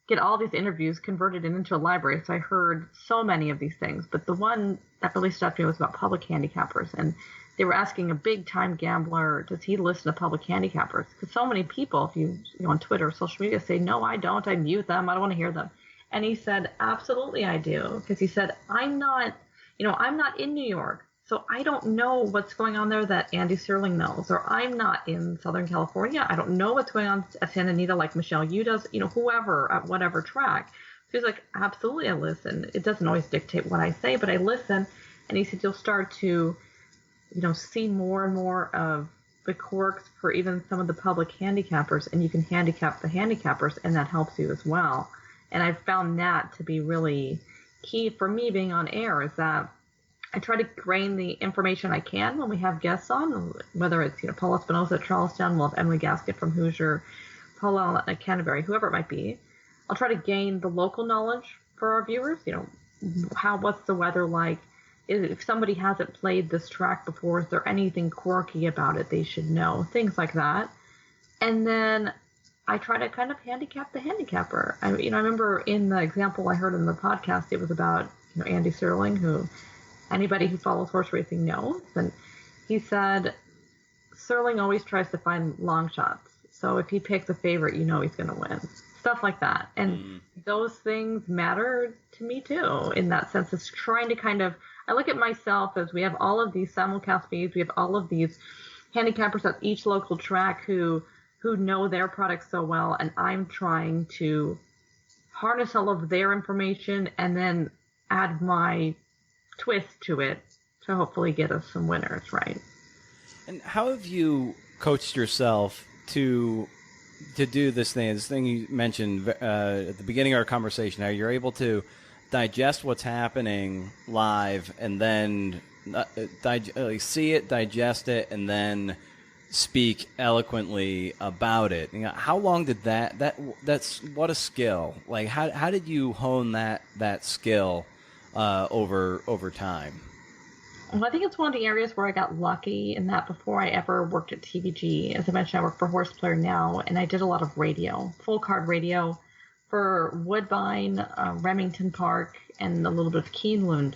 get all these interviews converted into a library. So I heard so many of these things. But the one that really stuck me was about public handicappers. And they were asking a big-time gambler, does he listen to public handicappers? Because so many people, if you on Twitter or social media, say, no, I don't. I mute them. I don't want to hear them. And he said, absolutely I do. Because he said, I'm not in New York. So I don't know what's going on there that Andy Serling knows. Or I'm not in Southern California. I don't know what's going on at Santa Anita like Michelle Yu does, whoever at whatever track. So he's like, absolutely I listen. It doesn't always dictate what I say, but I listen. And he said, you'll start to, see more and more of the quirks for even some of the public handicappers, and you can handicap the handicappers, and that helps you as well. And I've found that to be really key for me being on air, is that I try to grain the information I can when we have guests on, whether it's, Paula Espinosa at Charlestown, we'll have Emily Gaskett from Hoosier, Paula at Canterbury, whoever it might be. I'll try to gain the local knowledge for our viewers, what's the weather like? If somebody hasn't played this track before, is there anything quirky about it they should know? Things like that. And then I try to kind of handicap the handicapper. I remember in the example I heard in the podcast, it was about Andy Serling, who anybody who follows horse racing knows. And he said, Serling always tries to find long shots. So if he picks a favorite, he's going to win. Stuff like that. And those things matter to me too, in that sense. It's trying to kind of, I look at myself as we have all of these simulcast feeds, we have all of these handicappers at each local track who know their products so well, and I'm trying to harness all of their information and then add my twist to it to hopefully get us some winners, right? And how have you coached yourself to do this thing you mentioned at the beginning of our conversation, how you're able to digest what's happening live and then see it, digest it, and then speak eloquently about it? How long did that's what a skill. Like how did you hone that skill over time? Well, I think it's one of the areas where I got lucky in that before I ever worked at TVG. As I mentioned, I work for Horseplayer Now, and I did a lot of radio, full card radio for Woodbine, Remington Park, and a little bit of Keeneland.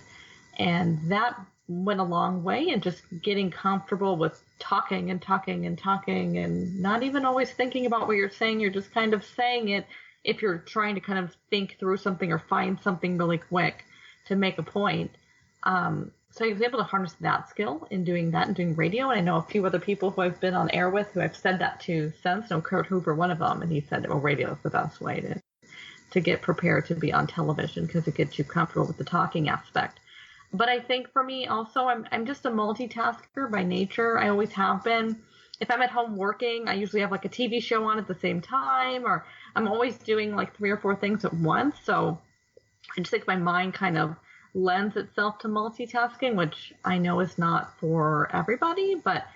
And that went a long way in just getting comfortable with talking and not even always thinking about what you're saying. You're just kind of saying it if you're trying to kind of think through something or find something really quick to make a point. So I was able to harness that skill in doing that and doing radio. And I know a few other people who I've been on air with who I've said that to since. Kurt Hoover, one of them, and he said, radio is the best way to get prepared to be on television because it gets you comfortable with the talking aspect. But I think for me also, I'm just a multitasker by nature. I always have been. If I'm at home working, I usually have like a TV show on at the same time, or I'm always doing like 3 or 4 things at once. So I just think my mind kind of lends itself to multitasking, which I know is not for everybody. But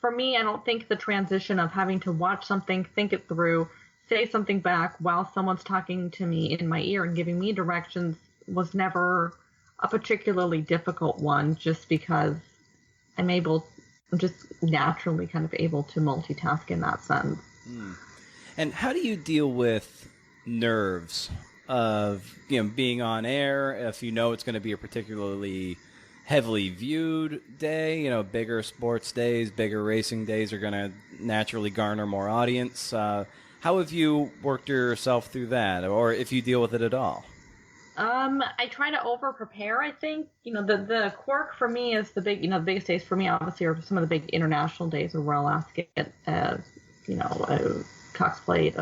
for me, I don't think the transition of having to watch something, think it through, say something back while someone's talking to me in my ear and giving me directions was never a particularly difficult one, just because I'm just naturally kind of able to multitask in that sense. And how do you deal with nerves of being on air if it's going to be a particularly heavily viewed day? Bigger sports days, bigger racing days are going to naturally garner more audience. How have you worked yourself through that, or if you deal with it at all? I try to over prepare. I think the quirk for me is the biggest days for me obviously are some of the big international days of Royal Ascot, Cox Plate,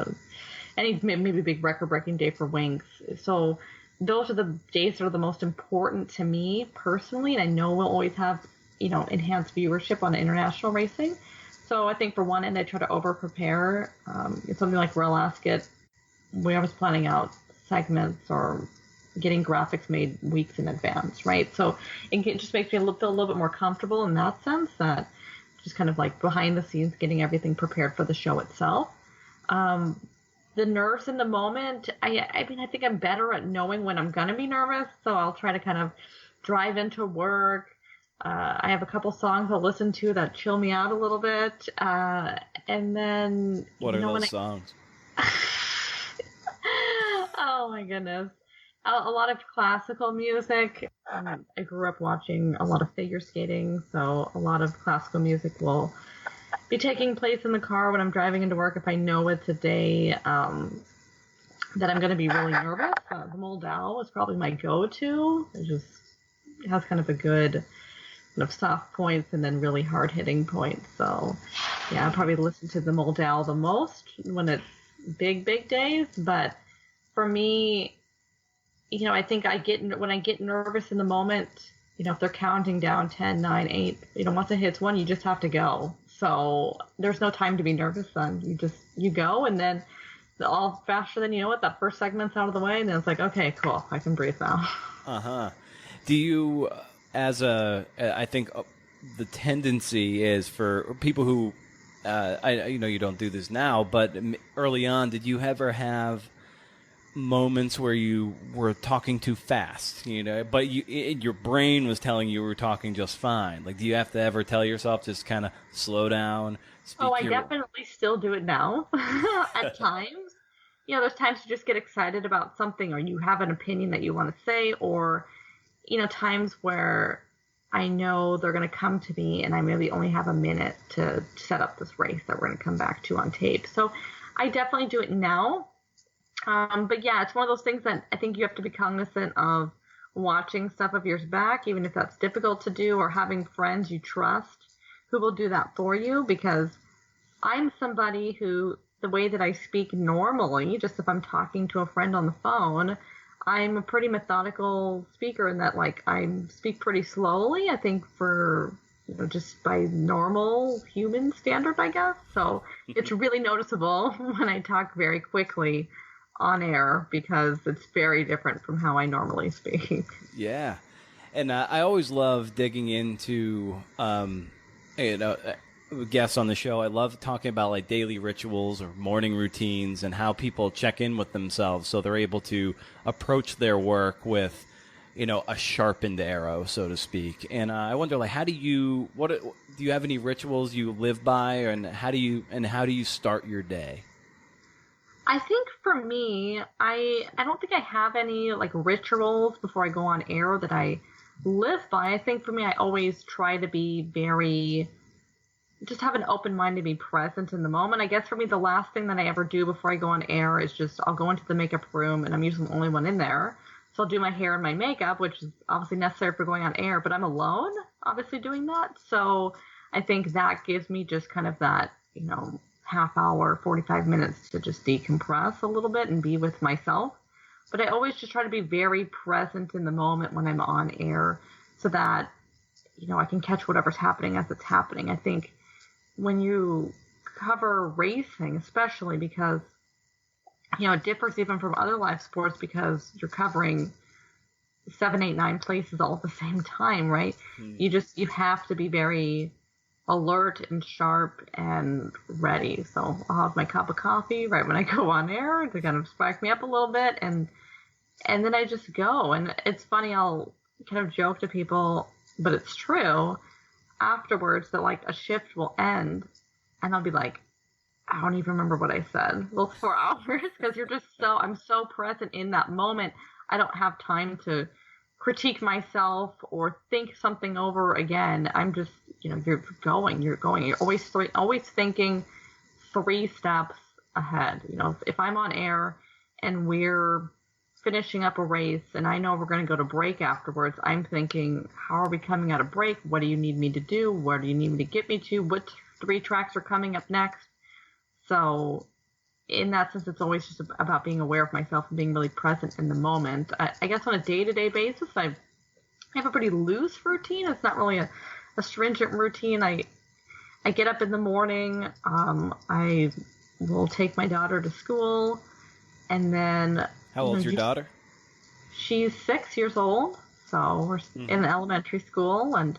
any maybe big record breaking day for Winx. So those are the days that are the most important to me personally, and I know we'll always have enhanced viewership on international racing. So I think for one end, I try to over prepare. Something like Royal Ascot, we're always planning out segments or getting graphics made weeks in advance, right? So it just makes me feel a little bit more comfortable in that sense, that just kind of like behind the scenes, getting everything prepared for the show itself. The nerves in the moment, I mean, I think I'm better at knowing when I'm going to be nervous, so I'll try to kind of drive into work. I have a couple songs I'll listen to that chill me out a little bit. And then... What are those songs? Oh, my goodness. A lot of classical music. I grew up watching a lot of figure skating, so a lot of classical music will be taking place in the car when I'm driving into work. If I know it's a day that I'm going to be really nervous, the Moldau is probably my go-to. It has kind of a good kind of soft points and then really hard-hitting points. So, yeah, I probably listen to the Moldau the most when it's big days. But for me, I think when I get nervous in the moment, if they're counting down 10, 9, 8, once it hits 1, you just have to go. So there's no time to be nervous then. You go, and then all faster than you know it, that first segment's out of the way, and then it's like, okay, cool, I can breathe now. Uh-huh. Do you, I think the tendency is for people who, you don't do this now, but early on, did you ever have moments where you were talking too fast, but your brain was telling you were talking just fine? Like, do you have to ever tell yourself just kind of slow down? I definitely still do it now at times. There's times you just get excited about something, or you have an opinion that you want to say, or, times where I know they're going to come to me and I really only have a minute to set up this race that we're going to come back to on tape. So I definitely do it now. But yeah, it's one of those things that I think you have to be cognizant of, watching stuff of yours back, even if that's difficult to do, or having friends you trust who will do that for you, because I'm somebody who, the way that I speak normally, just if I'm talking to a friend on the phone, I'm a pretty methodical speaker in that, like, I speak pretty slowly, I think, for, just by normal human standard, I guess. So it's really noticeable when I talk very quickly on air, because it's very different from how I normally speak. Yeah. And I always love digging into, guests on the show. I love talking about like daily rituals or morning routines and how people check in with themselves so they're able to approach their work with, a sharpened arrow, so to speak. And I wonder, like, do you have any rituals you live by, and how do you start your day? I think for me, I don't think I have any like rituals before I go on air that I live by. I think for me, I always try to be just have an open mind to be present in the moment. I guess for me, the last thing that I ever do before I go on air is I'll go into the makeup room, and I'm usually the only one in there. So I'll do my hair and my makeup, which is obviously necessary for going on air, but I'm alone, obviously, doing that. So I think that gives me just kind of that, half hour, 45 minutes to just decompress a little bit and be with myself. But I always just try to be very present in the moment when I'm on air, so that, I can catch whatever's happening as it's happening. I think when you cover racing, especially because, it differs even from other live sports, because you're covering 7, 8, 9 places all at the same time, right? You have to be very alert and sharp and ready. So I'll have my cup of coffee right when I go on air to kind of spark me up a little bit, and then I just go. And it's funny, I'll kind of joke to people, but it's true, afterwards, that like a shift will end and I'll be like, I don't even remember what I said those 4 hours, because I'm so present in that moment. I don't have time to critique myself or think something over again. I'm just, you're going. You're always thinking 3 steps ahead. If I'm on air and we're finishing up a race and I know we're going to go to break afterwards, I'm thinking, how are we coming out of break? What do you need me to do? Where do you need me to get me to? What 3 tracks are coming up next? So in that sense, it's always just about being aware of myself and being really present in the moment. I guess on a day-to-day basis, I have a pretty loose routine. It's not really a stringent routine. I get up in the morning. I will take my daughter to school, and then... How old's your daughter? She's 6 years old, so we're in elementary school, and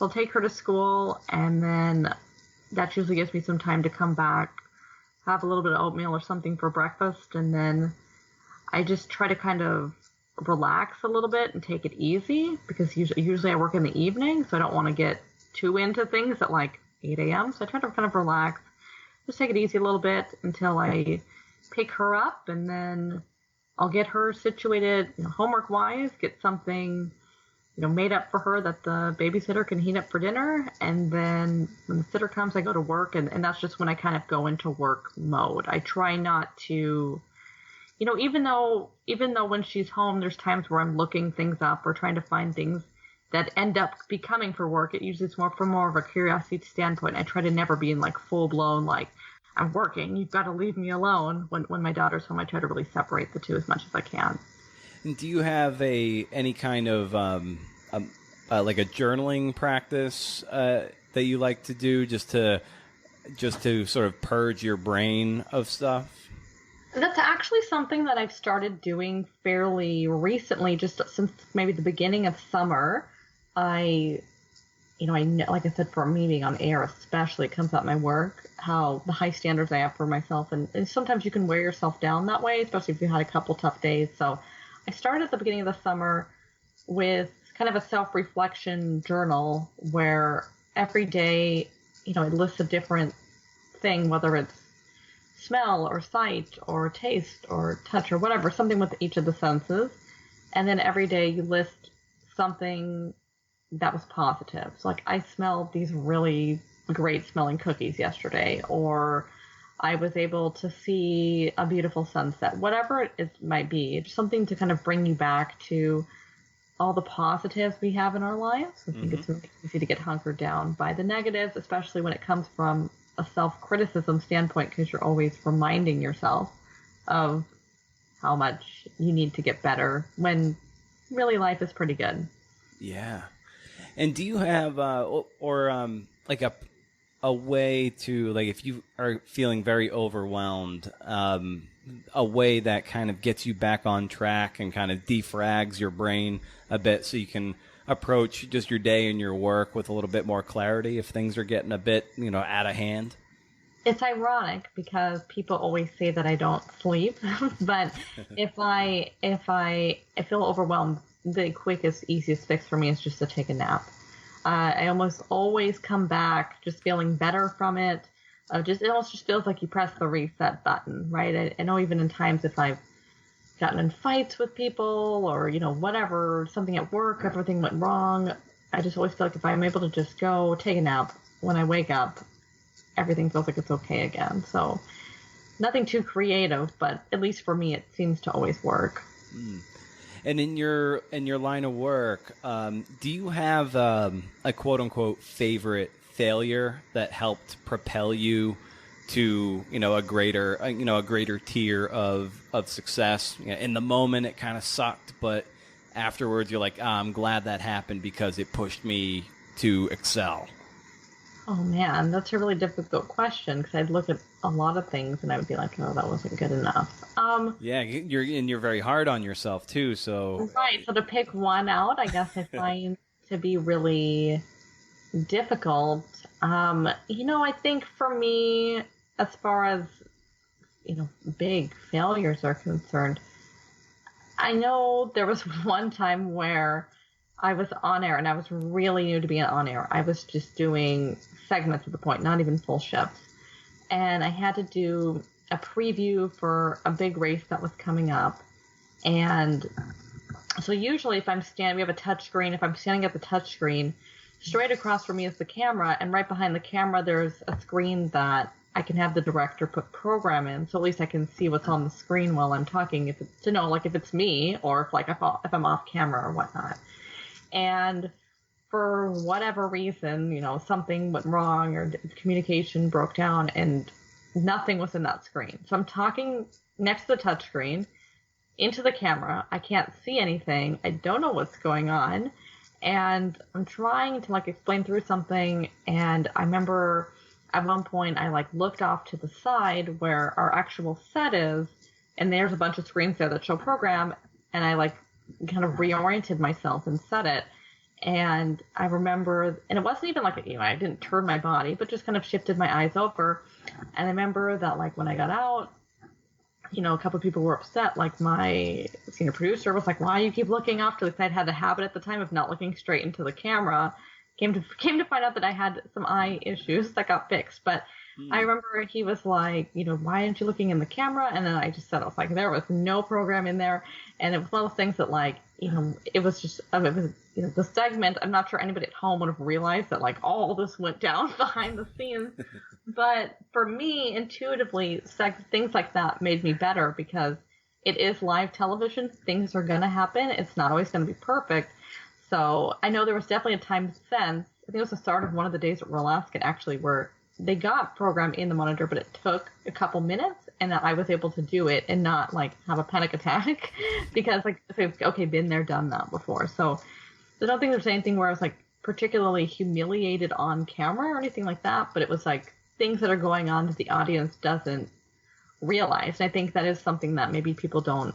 So I'll take her to school, and then that usually gives me some time to come back, have a little bit of oatmeal or something for breakfast, and then I just try to kind of relax a little bit and take it easy, because usually I work in the evening, so I don't want to get too into things at like 8 a.m. So I try to kind of relax, just take it easy a little bit until I pick her up, and then I'll get her situated, homework-wise, get something, made up for her that the babysitter can heat up for dinner, and then when the sitter comes, I go to work, and that's just when I kind of go into work mode. I try not to, even though when she's home, there's times where I'm looking things up or trying to find things that end up becoming for work. It usually is from more of a curiosity standpoint. I try to never be in like full-blown, like, I'm working, you've got to leave me alone. When my daughter's home, I try to really separate the two as much as I can. Do you have any kind of like a journaling practice that you like to do just to sort of purge your brain of stuff? That's actually something that I've started doing fairly recently, just since maybe the beginning of summer. I know, like I said, for me being on air especially, it comes out my work, how the high standards I have for myself, and sometimes you can wear yourself down that way, especially if you had a couple tough days. So I started at the beginning of the summer with kind of a self-reflection journal where every day, it lists a different thing, whether it's smell or sight or taste or touch or whatever, something with each of the senses. And then every day you list something that was positive. So like, I smelled these really great smelling cookies yesterday, or I was able to see a beautiful sunset, whatever it might be. It's something to kind of bring you back to all the positives we have in our lives. I think it's really easy to get hunkered down by the negatives, especially when it comes from a self-criticism standpoint, because you're always reminding yourself of how much you need to get better when really life is pretty good. Yeah. And do you have like a way to, like, if you are feeling very overwhelmed, a way that kind of gets you back on track and kind of defrags your brain a bit so you can approach just your day and your work with a little bit more clarity if things are getting a bit, out of hand? It's ironic because people always say that I don't sleep, but if I feel overwhelmed, the quickest, easiest fix for me is just to take a nap. I almost always come back just feeling better from it. It almost just feels like you press the reset button, right? I know even in times if I've gotten in fights with people or, whatever, something at work, everything went wrong, I just always feel like if I'm able to just go take a nap, when I wake up, everything feels like it's okay again. So nothing too creative, but at least for me, it seems to always work. And in your line of work, do you have a quote unquote favorite failure that helped propel you to a greater tier of success? In the moment, it kind of sucked, but afterwards, you're like, I'm glad that happened because it pushed me to excel. Oh man, that's a really difficult question because I'd look at a lot of things and I would be like, oh, that wasn't good enough. Yeah, you're very hard on yourself too. So right. So to pick one out, I guess I find to be really difficult. I think for me, as far as big failures are concerned, I know there was one time where I was on air and I was really new to being on air. I was just doing segments at the point, not even full shifts. And I had to do a preview for a big race that was coming up. And so usually if I'm standing, we have a touch screen. If I'm standing at the touch screen, straight across from me is the camera. And right behind the camera, there's a screen that I can have the director put program in. So at least I can see what's on the screen while I'm talking, if it's, to know, like, if it's me or if I'm off camera or whatnot. And for whatever reason, something went wrong or communication broke down and nothing was in that screen. So I'm talking next to the touch screen into the camera. I can't see anything. I don't know what's going on. And I'm trying to explain through something. And I remember at one point I looked off to the side where our actual set is, and there's a bunch of screens there that show program. And I kind of reoriented myself and said it. And I remember, and it wasn't even like, I didn't turn my body, but just kind of shifted my eyes over. And I remember that, like, when I got out, a couple of people were upset. Like, my senior producer was like, why do you keep looking after this? I'd had the habit at the time of not looking straight into the camera. Came to find out that I had some eye issues that got fixed. But I remember he was like, why aren't you looking in the camera? And then I just said, I was like, there was no program in there. And it was one of those things that, like, it was just, the segment, I'm not sure anybody at home would have realized that, like, all this went down behind the scenes. But for me, intuitively, things like that made me better, because it is live television. Things are going to happen. It's not always going to be perfect. So I know there was definitely a time since, I think it was the start of one of the days at Rural Alaskan, actually, where they got program in the monitor, but it took a couple minutes, and I was able to do it and not, like, have a panic attack because, like, okay, been there, done that before. So I don't think there's anything where I was, like, particularly humiliated on camera or anything like that, but it was, like, things that are going on that the audience doesn't realize. And I think that is something that maybe people don't,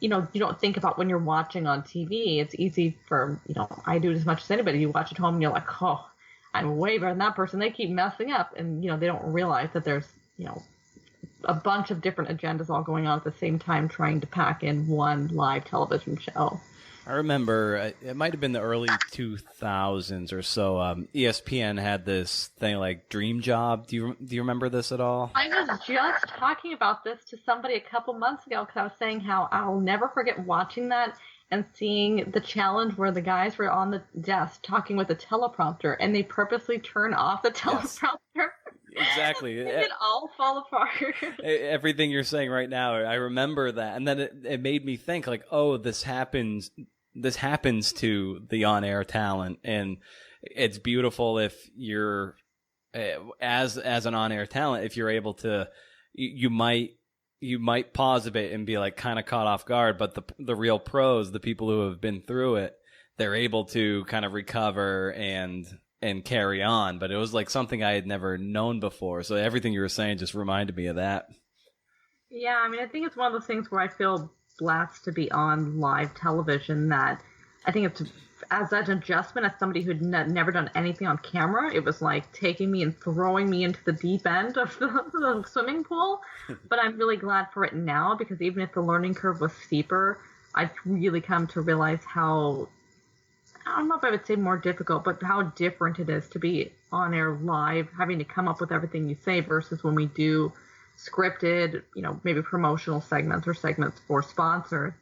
you don't think about when you're watching on TV. It's easy for, I do it as much as anybody. You watch at home and you're like, oh, I'm way better than that person. They keep messing up. And, they don't realize that there's, a bunch of different agendas all going on at the same time trying to pack in one live television show. I remember it might have been the early 2000s or so. ESPN had this thing like Dream Job. Do you remember this at all? I was just talking about this to somebody a couple months ago, because I was saying how I'll never forget watching that and seeing the challenge where the guys were on the desk talking with a teleprompter, and they purposely turn off the teleprompter. Yes. Exactly. It all fall apart. Everything you're saying right now, I remember that. And then it made me think, like, oh, this happens to the on-air talent. And it's beautiful if you're, as an on-air talent, if you're able to, you might pause a bit and be, like, kind of caught off guard. But the real pros, the people who have been through it, they're able to kind of recover and carry on. But it was like something I had never known before. So everything you were saying just reminded me of that. Yeah, I mean, I think it's one of those things where I feel blessed to be on live television, that I think it's, as an adjustment, as somebody who'd never done anything on camera, it was like taking me and throwing me into the deep end of the swimming pool. But I'm really glad for it now, because even if the learning curve was steeper, I've really come to realize how, I don't know if I would say more difficult, but how different it is to be on air live, having to come up with everything you say versus when we do scripted, maybe promotional segments or segments for sponsors.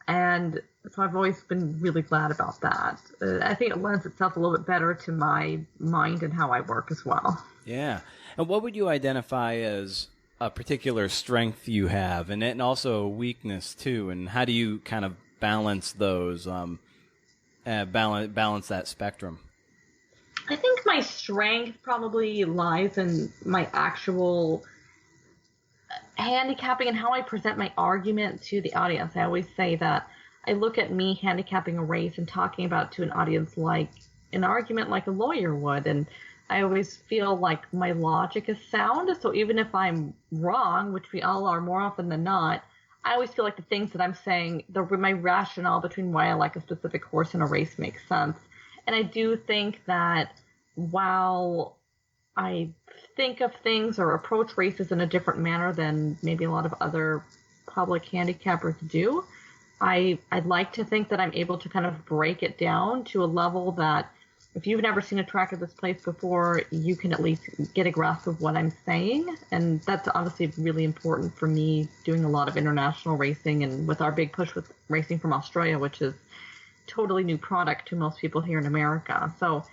And so I've always been really glad about that. I think it lends itself a little bit better to my mind and how I work as well. Yeah. And what would you identify as a particular strength you have, and also a weakness too? And how do you kind of balance those, balance that spectrum? I think my strength probably lies in my actual handicapping and how I present my argument to the audience. I always say that I look at me handicapping a race and talking about it to an audience like an argument like a lawyer would. And I always feel like my logic is sound. So even if I'm wrong, which we all are more often than not, I always feel like the things that I'm saying, my rationale between why I like a specific horse in a race makes sense. And I do think that while I think of things or approach races in a different manner than maybe a lot of other public handicappers do, I'd like to think that I'm able to kind of break it down to a level that if you've never seen a track of this place before, you can at least get a grasp of what I'm saying. And that's honestly really important for me, doing a lot of international racing and with our big push with racing from Australia, which is totally new product to most people here in America. So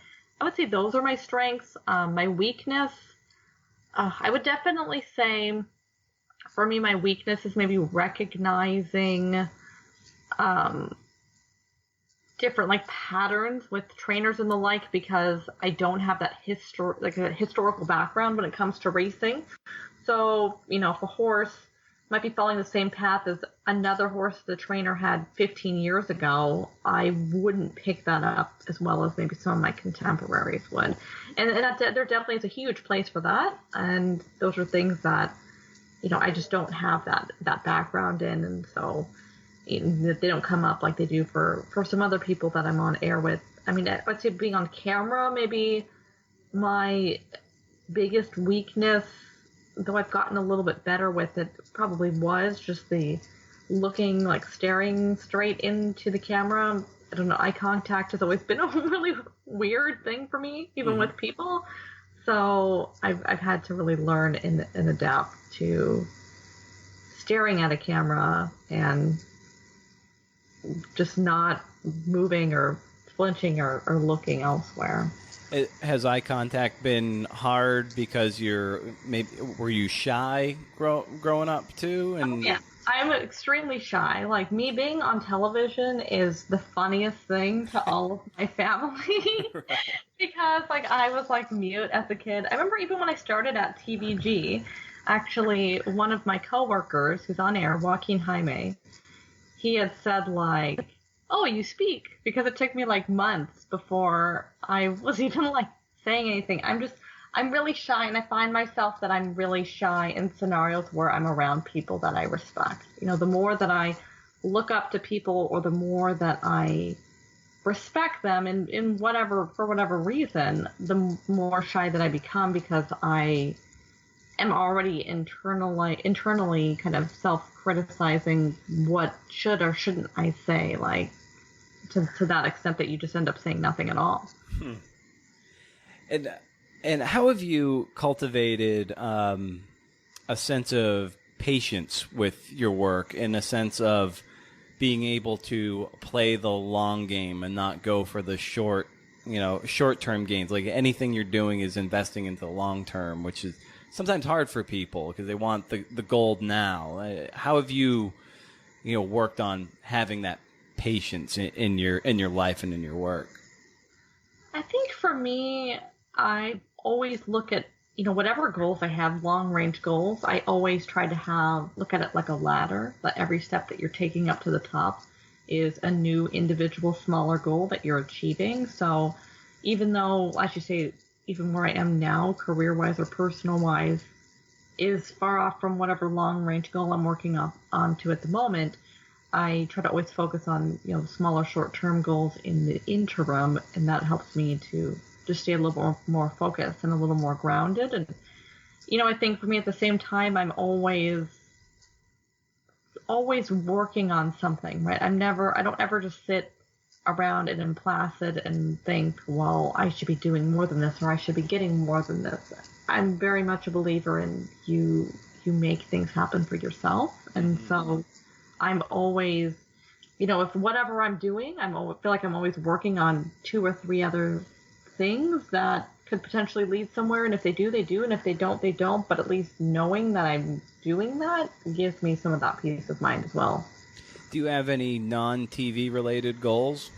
I would say those are my strengths. My weakness, I would definitely say for me, my weakness is maybe recognizing different like patterns with trainers and the like, because I don't have that historical background when it comes to racing. So, if a horse might be following the same path as another horse the trainer had 15 years ago, I wouldn't pick that up as well as maybe some of my contemporaries would. And there definitely is a huge place for that. And those are things that, I just don't have that background in. And so they don't come up like they do for some other people that I'm on air with. I mean, I'd say being on camera, maybe my biggest weakness, though I've gotten a little bit better with it, probably was just the looking, like staring straight into the camera. I don't know, eye contact has always been a really weird thing for me, even with people. So I've had to really learn and adapt to staring at a camera and just not moving or flinching or looking elsewhere. Has eye contact been hard because were you shy growing up too? And yeah, I'm extremely shy. Like, me being on television is the funniest thing to all of my family. Right. Because like I was like mute as a kid. I remember even when I started at TVG, actually one of my coworkers who's on air, Joaquin Jaime, he had said like, "Oh, you speak," because it took me like months before I was even like saying anything. I'm really shy, and I find myself that I'm really shy in scenarios where I'm around people that I respect. You know, the more that I look up to people, or the more that I respect them in for whatever reason, the more shy that I become, because I am already internally kind of self-criticizing what should or shouldn't I say, like to that extent that you just end up saying nothing at all. And how have you cultivated a sense of patience with your work, in a sense of being able to play the long game and not go for the short-term gains? Like, anything you're doing is investing into the long term, which is sometimes hard for people because they want the gold now. How have you worked on having that patience in your life and in your work? I think for me, I always look at, whatever goals I have, long range goals, I always try to look at it like a ladder, that every step that you're taking up to the top is a new individual smaller goal that you're achieving. So even though, as you say, even where I am now, career wise or personal wise, is far off from whatever long range goal I'm working on to at the moment, I try to always focus on, smaller short term goals in the interim, and that helps me to just stay a little more focused and a little more grounded. And, I think for me at the same time, I'm always working on something, right? I don't ever just sit around and am placid and think, well, I should be doing more than this, or I should be getting more than this. I'm very much a believer in you make things happen for yourself. And so I'm always, if whatever I'm doing, feel like I'm always working on 2 or 3 other things that could potentially lead somewhere. And if they do, they do. And if they don't, they don't. But at least knowing that I'm doing that gives me some of that peace of mind as well. Do you have any non-TV related goals?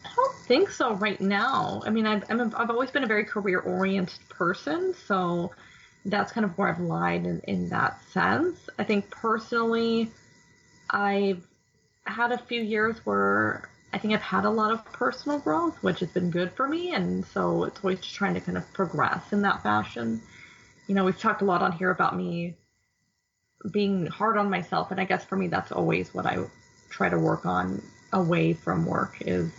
I don't think so right now. I mean, I've always been a very career-oriented person, so that's kind of where I've lied in that sense. I think personally, I've had a few years where I think I've had a lot of personal growth, which has been good for me, and so it's always just trying to kind of progress in that fashion. We've talked a lot on here about me being hard on myself, and I guess for me that's always what I try to work on away from work, is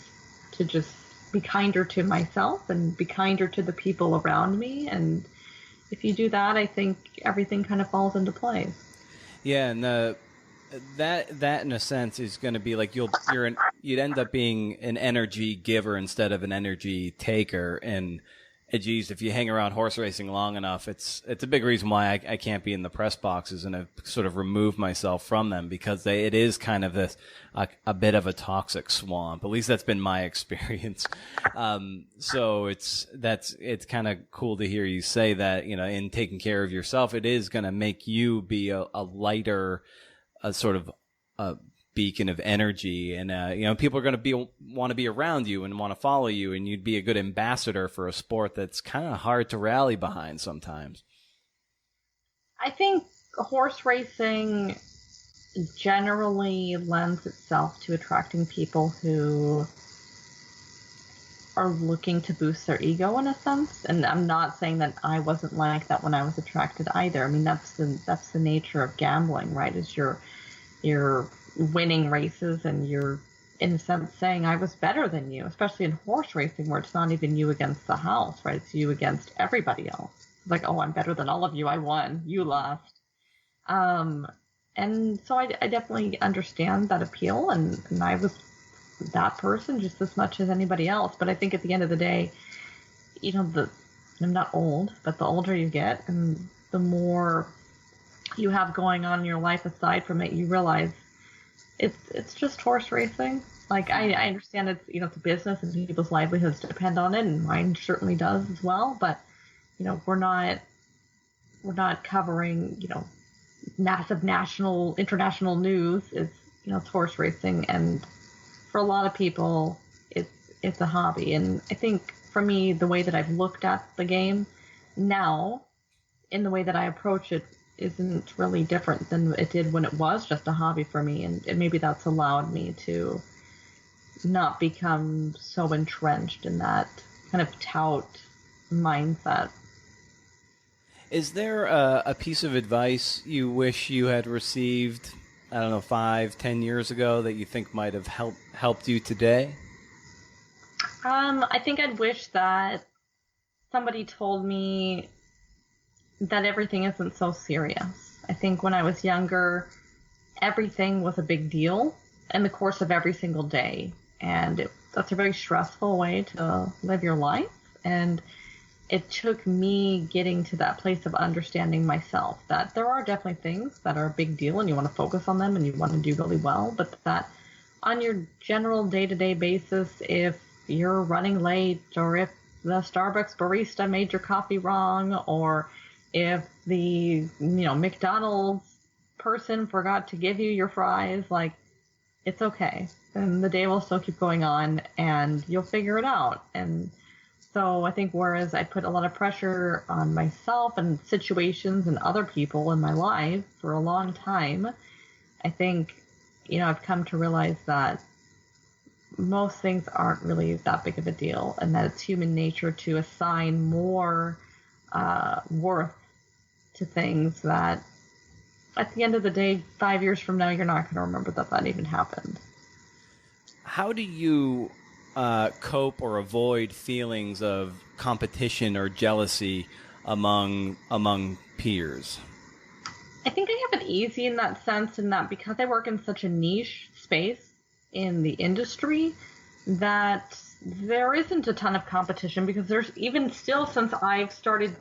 to just be kinder to myself and be kinder to the people around me. And if you do that, I think everything kind of falls into place. Yeah, and that in a sense is going to be like you'd end up being an energy giver instead of an energy taker. And geez, if you hang around horse racing long enough, it's a big reason why I can't be in the press boxes, and I've sort of removed myself from them, because it is kind of a bit of a toxic swamp. At least that's been my experience. So it's kind of cool to hear you say that, in taking care of yourself, it is going to make you be a lighter, a sort of a beacon of energy, and people are going to want to be around you and want to follow you, and you'd be a good ambassador for a sport that's kind of hard to rally behind sometimes. I think horse racing generally lends itself to attracting people who are looking to boost their ego in a sense. And I'm not saying that I wasn't like that when I was attracted either. I mean, that's the nature of gambling, right? Is you're winning races and you're in a sense, saying I was better than you, especially in horse racing where it's not even you against the house, right? It's you against everybody else. It's like, oh, I'm better than all of you. I won. You lost. Um, and so I definitely understand that appeal, and I was that person just as much as anybody else. But I think at the end of the day, I'm not old, but the older you get and the more you have going on in your life aside from it, you realize it's just horse racing. Like I understand it's a business and people's livelihoods depend on it, and mine certainly does as well. But we're not covering massive national, international news. It's horse racing, and for a lot of people, it's a hobby. And I think for me, the way that I've looked at the game now, in the way that I approach it, isn't really different than it did when it was just a hobby for me. And maybe that's allowed me to not become so entrenched in that kind of tout mindset. Is there a piece of advice you wish you had received, I don't know, 5-10 years ago that you think might have helped you today? I think I'd wish that somebody told me that everything isn't so serious. I think when I was younger, everything was a big deal in the course of every single day. And that's a very stressful way to live your life. And it took me getting to that place of understanding myself that there are definitely things that are a big deal and you want to focus on them and you want to do really well, but that on your general day-to-day basis, if you're running late, or if the Starbucks barista made your coffee wrong, or if the McDonald's person forgot to give you your fries, like, it's okay. And the day will still keep going on and you'll figure it out. And so I think whereas I put a lot of pressure on myself and situations and other people in my life for a long time, I think, I've come to realize that most things aren't really that big of a deal, and that it's human nature to assign more worth to things that at the end of the day, 5 years from now, you're not going to remember that even happened. How do you cope or avoid feelings of competition or jealousy among peers? I think I have it easy in that sense, in that because I work in such a niche space in the industry, that there isn't a ton of competition, because there's even still, since I've started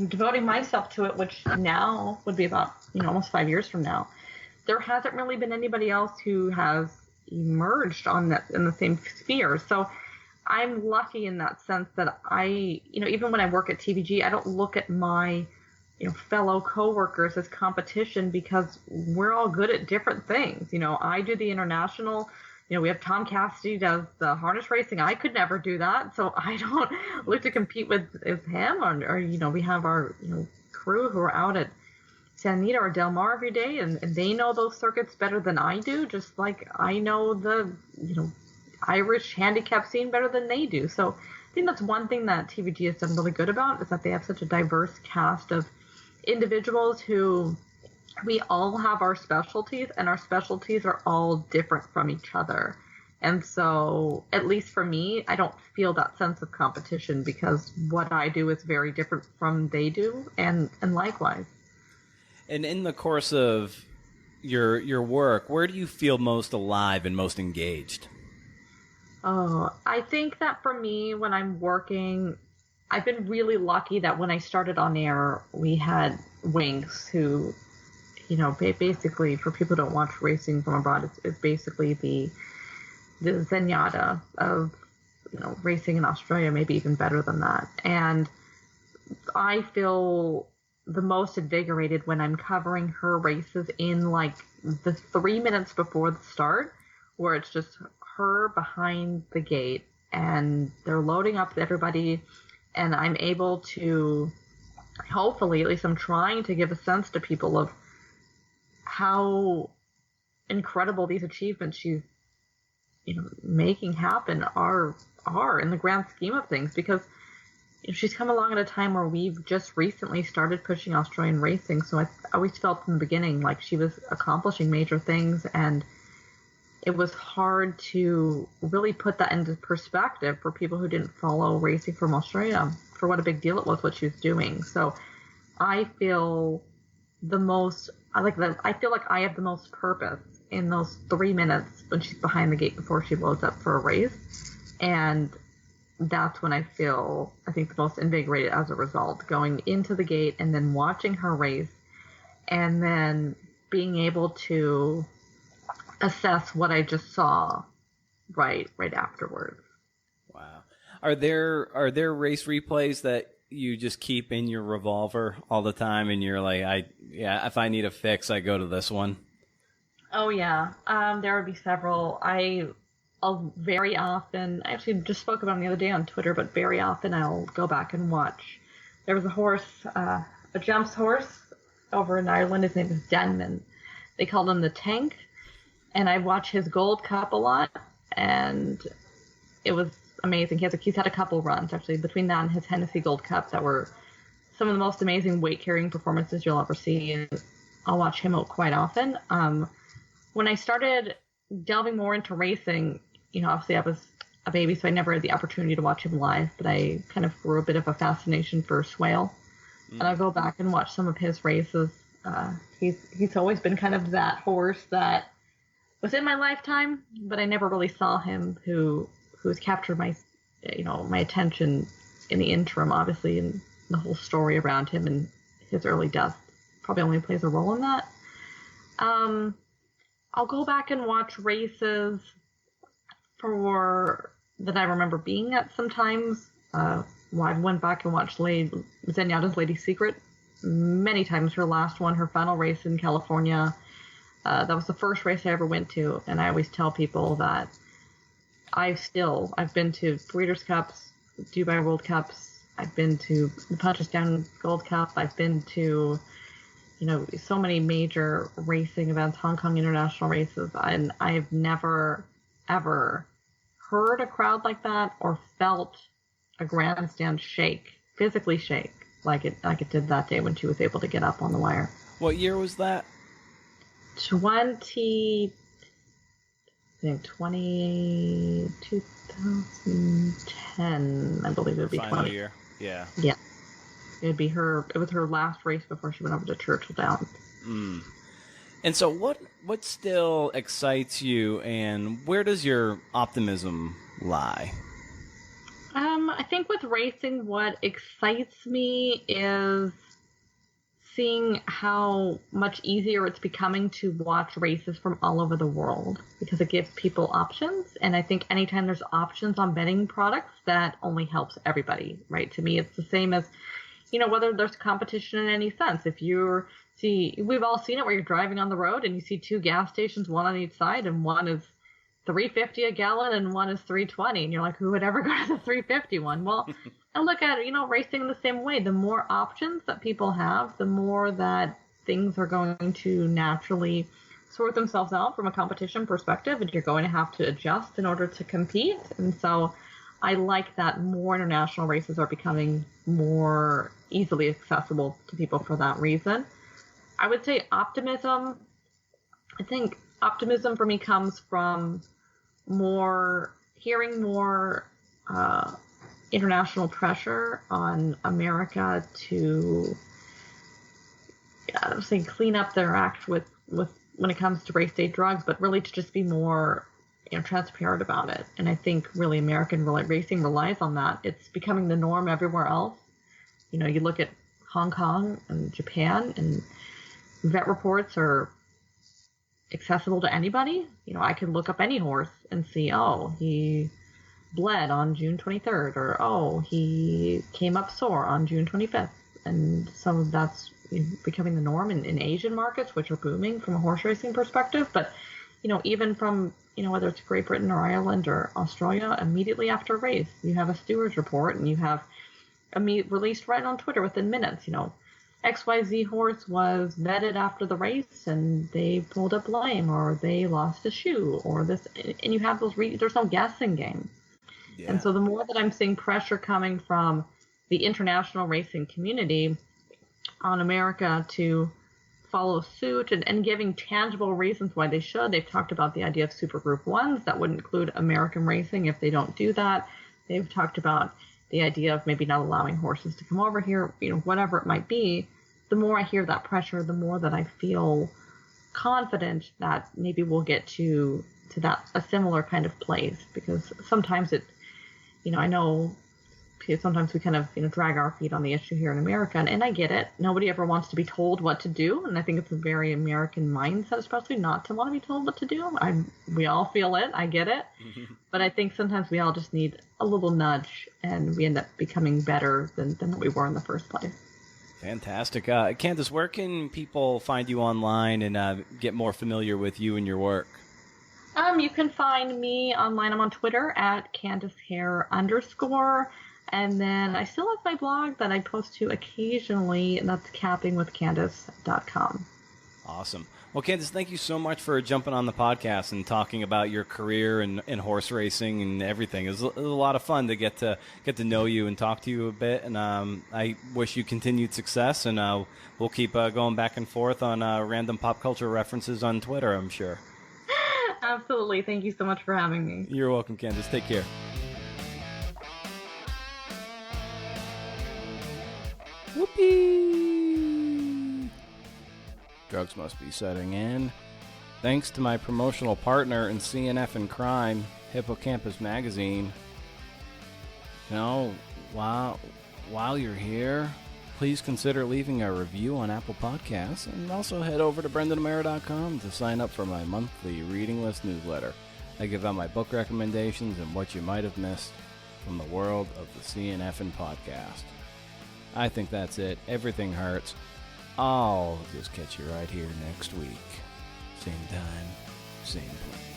devoting myself to it, which now would be about almost 5 years from now, there hasn't really been anybody else who has emerged on that in the same sphere. So I'm lucky in that sense that I, even when I work at TVG, I don't look at my fellow coworkers as competition, because we're all good at different things. I do the international. We have Tom Cassidy does the harness racing. I could never do that, so I don't look to compete with him. Or we have our crew who are out at San Anita or Del Mar every day, and they know those circuits better than I do, just like I know the Irish handicap scene better than they do. So I think that's one thing that TVG has done really good about, is that they have such a diverse cast of individuals who, we all have our specialties, and our specialties are all different from each other. And so, at least for me, I don't feel that sense of competition, because what I do is very different from they do, and likewise. And in the course of your work, where do you feel most alive and most engaged? Oh, I think that for me, when I'm working, I've been really lucky that when I started on air, we had Wings, who, basically, for people who don't watch racing from abroad, it's basically the Zenyatta of, racing in Australia, maybe even better than that. And I feel the most invigorated when I'm covering her races in like the 3 minutes before the start, where it's just her behind the gate and they're loading up everybody, and I'm able to, hopefully, at least I'm trying to give a sense to people of how incredible these achievements she's making happen are in the grand scheme of things, because she's come along at a time where we've just recently started pushing Australian racing. So I always felt from the beginning like she was accomplishing major things, and it was hard to really put that into perspective for people who didn't follow racing from Australia for what a big deal it was what she was doing. So I feel I feel like I have the most purpose in those 3 minutes when she's behind the gate before she loads up for a race. And that's when I think the most invigorated as a result, going into the gate and then watching her race and then being able to assess what I just saw right afterwards. Wow. Are there race replays that you just keep in your revolver all the time and you're like, if I need a fix, I go to this one? Oh yeah. There would be several. I'll very often, I actually just spoke about them the other day on Twitter, but very often I'll go back and watch. There was a horse, a jumps horse over in Ireland. His name is Denman. They called him the Tank. And I watch his Gold Cup a lot, and it was amazing. He's had a couple runs, actually, between that and his Hennessy Gold Cup that were some of the most amazing weight-carrying performances you'll ever see. And I'll watch him out quite often. When I started delving more into racing, obviously I was a baby, so I never had the opportunity to watch him live, but I kind of grew a bit of a fascination for Swale. And I'll go back and watch some of his races. He's always been kind of that horse that was in my lifetime, but I never really saw him who has captured my attention in the interim, obviously, and the whole story around him and his early death probably only plays a role in that. I'll go back and watch races that I remember being at sometimes. I went back and watched Zenyatta's Lady Secret many times. Her last one, her final race in California. That was the first race I ever went to, and I always tell people that I've been to Breeders' Cups, Dubai World Cups, I've been to the Punchestown Gold Cup, I've been to, so many major racing events, Hong Kong international races, and I've never, ever heard a crowd like that or felt a grandstand physically shake, like it did that day when she was able to get up on the wire. What year was that? 2010, I believe it would be final 20. Year. Yeah. Yeah. It was her last race before she went over to Churchill Downs. And so what still excites you, and where does your optimism lie? I think with racing, what excites me is seeing how much easier it's becoming to watch races from all over the world, because it gives people options. And I think anytime there's options on betting products, that only helps everybody, right? To me, it's the same as, whether there's competition in any sense. We've all seen it where you're driving on the road and you see two gas stations, one on each side, and one is $3.50 a gallon and one is $3.20, and you're like, who would ever go to the $3.50 one? Well, I look at it, racing the same way. The more options that people have, the more that things are going to naturally sort themselves out from a competition perspective, and you're going to have to adjust in order to compete. And so I like that more international races are becoming more easily accessible to people for that reason. I would say optimism. I think optimism for me comes from hearing more international pressure on America to clean up their act with when it comes to race day drugs, but really to just be more transparent about it. And I think really American racing relies on that. It's becoming the norm everywhere else. You look at Hong Kong and Japan, and vet reports are accessible to anybody. I can look up any horse and see, he bled on June 23rd, or he came up sore on June 25th. And some of that's becoming the norm in Asian markets, which are booming from a horse racing perspective. But, even from, whether it's Great Britain or Ireland or Australia, immediately after a race, you have a stewards report, and you have released right on Twitter within minutes. XYZ horse was vetted after the race and they pulled up lame, or they lost a shoe, or this, and you have those, there's no guessing game. Yeah. And so the more that I'm seeing pressure coming from the international racing community on America to follow suit and giving tangible reasons why they should. They've talked about the idea of supergroup ones that would include American racing if they don't do that. They've talked about the idea of maybe not allowing horses to come over here, whatever it might be. The more I hear that pressure, the more that I feel confident that maybe we'll get to a similar kind of place, because sometimes I know sometimes we kind of drag our feet on the issue here in America, and I get it. Nobody ever wants to be told what to do, and I think it's a very American mindset, especially not to want to be told what to do. We all feel it. I get it. But I think sometimes we all just need a little nudge, and we end up becoming better than what we were in the first place. Fantastic. Candice, where can people find you online and get more familiar with you and your work? You can find me online. I'm on Twitter at Candice Hare _. And then I still have my blog that I post to occasionally, and that's cappingwithcandice.com. Awesome. Well, Candice, thank you so much for jumping on the podcast and talking about your career and horse racing and everything. It was a lot of fun to get to know you and talk to you a bit. And I wish you continued success. And we'll keep going back and forth on random pop culture references on Twitter, I'm sure. Absolutely. Thank you so much for having me. You're welcome, Candice. Take care. Whoopee! Drugs must be setting in. Thanks to my promotional partner in CNF and Crime, Hippocampus Magazine. While you're here, please consider leaving a review on Apple Podcasts, and also head over to brendanamara.com to sign up for my monthly reading list newsletter. I give out my book recommendations and what you might have missed from the world of the CNF and podcast. I think that's it. Everything hurts. I'll just catch you right here next week. Same time, same place.